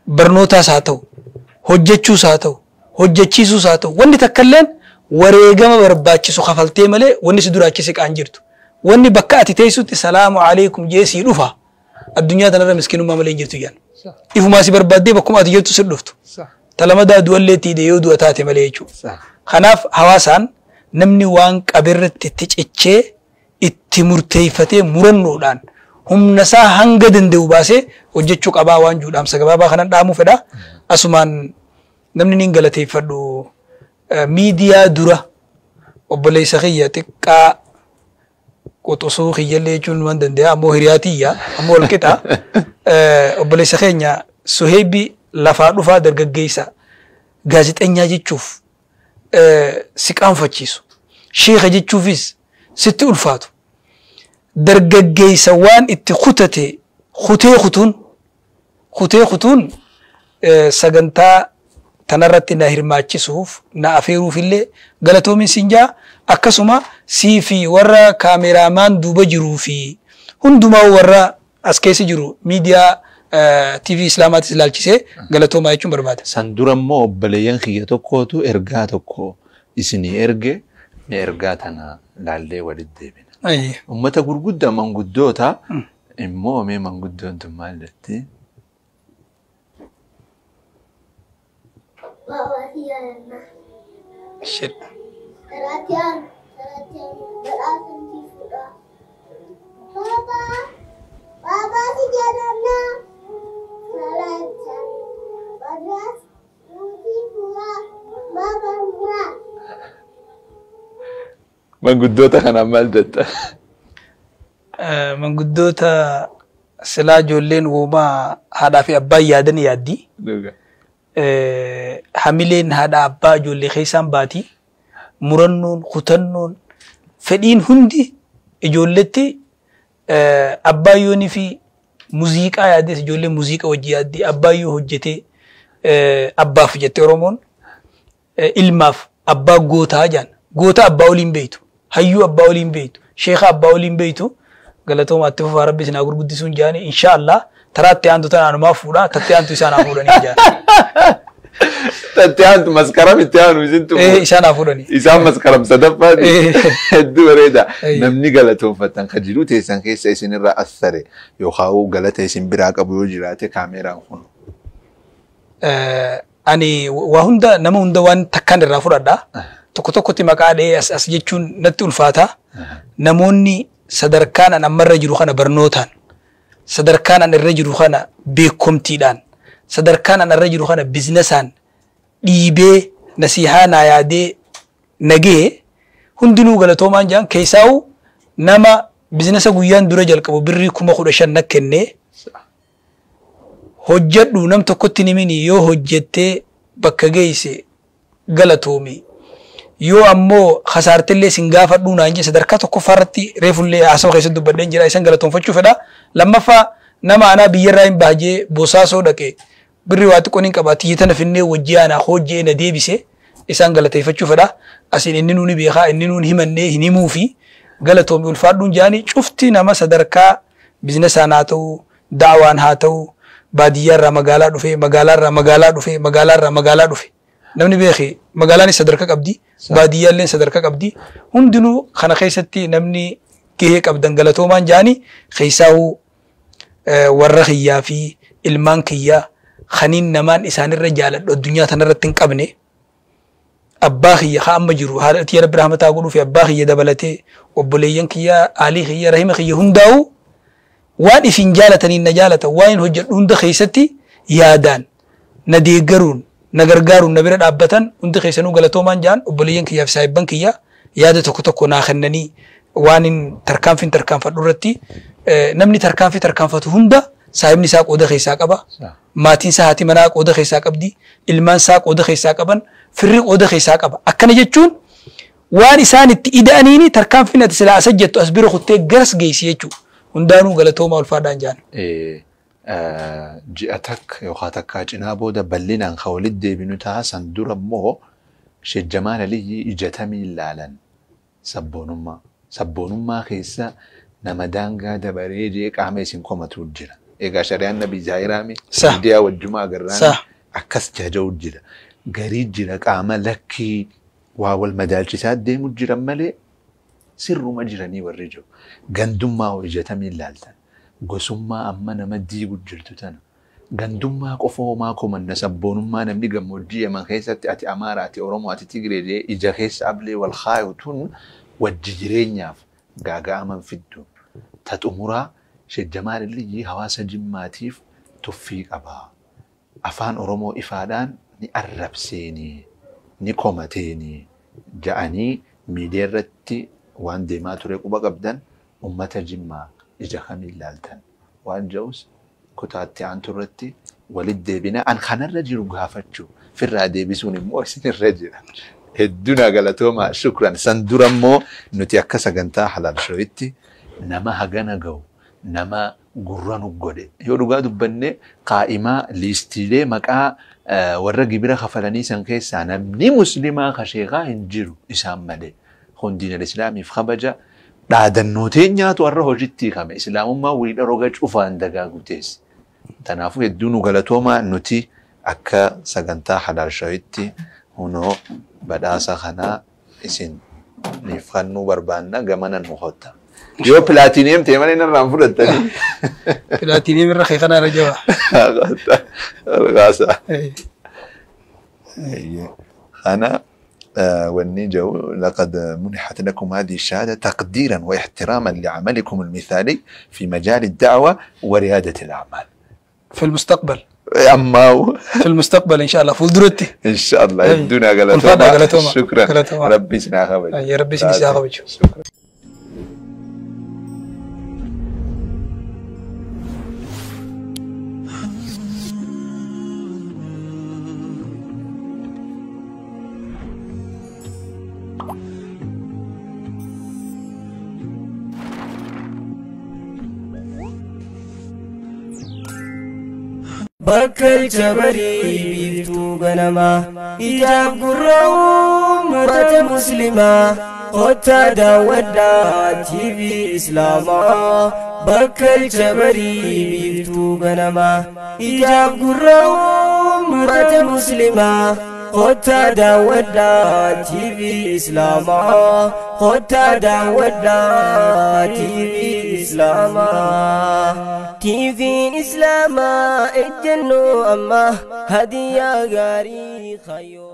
barnootaas haa ta'u hojjechuus haa ta'u hojjechiisuus haa ta'u wanni takkalleen wareegama barbaachisu kafaltee malee wanni si duraachi siqaan jirtu. Wanni bakka ati teessutti salaamu alaykum jeesii dhufa addunyaa tanarra miskinummaa malee hin jirtu jaan. Ifumaa si barbaaddee bakkuma ati jettu sirruftu. Talamadaa du'allee tiidee yoo du'a taate malee jechuudha. Kanaaf hawaasaan namni waan qabeerratti itti cichee itti murteeffatee murannoodhaan humna isaa hanga danda'u baasee hojjechuu qabaa waan juudhaamsa gabaabaa kanan dhaamuu fedha. Asumaan namni niin galateeffadhu miidiyaa dura obboleessa kiyya xiqqaa qoxosuu kiyyallee jechuun waan danda'a ammoo hiriyaatiyya ammoo walqixa obboleessa keenya Suheebi lafaa dhufaa dargaggeessa gaazexeenyaa jechuuf si qaanfachiisu sheekha jechuufis sitti ulfaatu dargaggeessa waan itti kutee kutuun sagantaa tanarratti na hirmaachisuuf na afeeruuf illee galatoomin sinjaa akkasuma sii fi warra kaameraamaan duuba jiruu fi hundumaa warra as keessa jiru miidiyaa TV Islaamaatis ilaalchisee galatoomaa jechuun barbaada. San dura immoo obboleeyyan kiyya tokkootu ergaa tokko isinii erge mee ergaa tana laallee walitti deebina. Ummata gurguddaa manguddoota immoo mee manguddoon tun maal jetti? Shit. Manguddoota kanaan maal jetta? Manguddoota silaa ijoolleen uumaa haadhaa fi abbaa yaadan yaaddi. Hamileen haadha abbaa ijoollee keessaan baati. Murannoon, kutannoon, fedhiin hundi ijoolletti abbaayoonii fi muuziqaa yaaddes ijoolleen muuziqaa hojii yaaddi. Abbaayyoo hojjetee abbaaf jettee Oromoon ilmaaf abbaa gootaa jaan. Goota abbaa waliin beeytu. Hayyuu abbaa waliin beeytu. Sheekha abbaa waliin beeytu. Galatoomaatti fufaa rabbi isin haa gurguddisuun jaani inshaallah taraatti aantu tanaan maa fuudha tatti aantu isaan haa fuudhanii jaani. Tatti aantu maskaram itti aanu isintu. Isaan haa fuudhanii. Isaan maskaram sadaffaa hedduu bareeda. Namni galatoonfatan kan jiru teessan keessa isinirraa assare yookaan galata isin biraa qabu yoo jiraate kaameraan kun. Ani waa hunda nama hunda waan takkaan irraa fudhadha. Tokko tokkotti maqaa dhee as jechuun natti ulfaata. Namoonni sadarkaan an ammarra jiru kana barnootaan, sadarkaan an irra jiru kana beekumtiidhaan, sadarkaan an irra jiru kana bizinesaan dhiibee nasihaa naa yaadee nagee hundinuu galatoomaan jaan keessaa'u nama bizinesa guyyaan dura jalqabu birrii 15,000 na kennee hojjedhu nam tokkotti nimini yoo hojjettee bakka geesse galatoomi. Yoo ammoo khasaartillee sin gaafadhuu naan jedhe sadarkaa tokkoffaarratti reefullee haasawaa keessatti dubbadheen jira isan galatoonfachuu fedha. Lammaffaa nama anaa biyyarraa hin baajee Bosaasoo dhaqee birri waa xiqqoon hin qaba tiyyatana finnee wajjii aanaa hojjee na deebise isaan galateeffachuu fedha. Asiin inni nuuni beekaa inni nuun himannee hin himuu fi galatoomi ulfaadhuun jaanii cufti nama sadarkaa bizinesaan haa ta'u daawaan haa ta'u baadiyyaarraa magaalaa dhufe magaalaarraa magaalaa dhufe magaalaarraa magaalaa dhufe. Namni beekee magaalaan sadarkaa qabdi baadiyyaalleen sadarkaa qabdi hundinuu kana keessatti namni gahee qabdan galatoomaan jaanii keessaa'uu warra kiyyaa fi ilmaan kiyyaa kaniin namaan isaanirra jaaladhu addunyaa tanarratti hin qabne abbaa kiyya haa amma jiru haadha tiyya rabbi rahmataa godhuu fi abbaa kiyya dabalatee obboleeyyan kiyyaa aalii kiyya rahima kiyya hundaa'u waan ifin jaalataniin na jaalatan waan hojjedhu hunda keessatti yaadaan na deeggaruun na gargaaruun na bira dhaabbatan hundi keessanuu galatoomaan jaan obboleeyyan kiyyaa fi saahibban kiyyaa yaada tokko tokko naa kennanii waan hin tarkaanfadhu irratti namni tarkaanfatu hunda saahibni isaa qooda keessaa qaba. Maatiin isaa haati manaa qooda keessaa qabdi. Ilmaan isaa qooda keessaa qaban. Firri qooda keessaa qaba. Akkana jechuun waan isaan itti ida'aniini tarkaanfiin ati silaa asa jettu as bira kuttee garas geessi jechuudha. Hundaanuu galatoomaa ulfaadhaan jaan. Ji'a takka yookaan takkaa cinaa booda bal'inaan kan walitti deebinu ta'a san dura immoo Shejjamaan Aliyyi ijatamii ilaalan sabboonummaa keessa nama daangaa dabaree jee qaama isin komatu jira. Egaa shari'aan nabii zaahiraami miidiyaa wajjumaa agarraan akkas jaja'u jira. Garii jira qaama lakkii waa wal madaalchisaa deemu jiran malee sirruma jiranii warri jiru. Gandummaa ijatamii ilaaltan. Gosummaa amma nama diigu jirtu tana gandummaa qofoo maakoo manna sabboonummaa namni gammoojjii Yaman keessatti ati Amaaraa ati Oromoo ati Tigree ija keessa ablee wal kaayutuun wajji jireenyaaf gaaga'aman fiddu taxumuraa Sheekh Jamaal Illiyyii hawaasa Jimmaatiif tuffii qaba. Afaan Oromoo ifaadhaan ni arrabseeni ni komateeni ja'anii miidiyaa irratti waan deemaa ture quba qabdan ummata Jimmaa ija kamiin ilaaltan waan ja'us kutaatti aanturratti walitti deebina an kanarra jiru gaafachuu firraa deebisuun immoo isinirra jira. Hedduun galatooma shukran. San dura immoo nuti akka sagantaa Halaal Shoo'itti nama hagana ga'u nama gurra nu godhe yoo dhugaa dubbanne qaa'imaa liistiilee maqaa warra gibira kafalanii san keessaa namni muslimaa ka sheekaa hin jiru isaan malee hundiin al-islaamiif kabaja dhaadannoo teenyaatu warra hojiitti kame islaamummaa wiidha roga cufaan dagaagu teessi. Tanaafuu hedduu nu galatooma nuti akka sagantaa Halaal Shoo'itti hunoo badhaasa kanaa isin niif kannuu barbaanna gamana nu hotta. Yo platinum teman ini rampu datang. Platinum rakyat kana raja. Rasa. أنا والنيجو لقد منحت لكم هذه الشهادة تقديرا واحتراما لعملكم المثالي في مجال الدعوة وريادة الأعمال. في المستقبل. أما في المستقبل إن شاء الله فول درتي. إن شاء الله الدنيا غلطوما. شكرا. ربي سناخبج. يا ربي سناخبج. شكرا. Bakal jabari biftu ganama ijab gurraum mata muslima Kota dawadda TV Islama Bakal jabari biftu ganama ijab gurraum mata muslima Kota dawadda TV Islama Kota dawadda TV Islama TV Islama ejjennu amma hadiya gaarii khayo